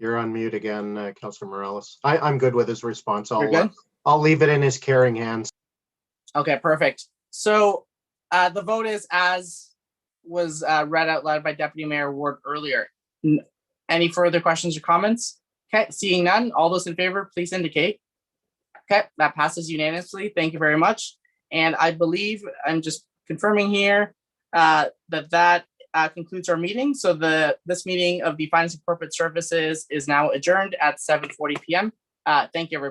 You're on mute again, Councillor Morales. I'm good with his response. You're good? I'll leave it in his caring hands. Okay, perfect. So the vote is as was read out loud by Deputy Mayor Ward earlier. Any further questions or comments? Okay, seeing none, all those in favor, please indicate. Okay, that passes unanimously. Thank you very much. And I believe, I'm just confirming here, that concludes our meeting. So this meeting of the Finance and Corporate Services is now adjourned at 7:40 p.m. Thank you, everybody.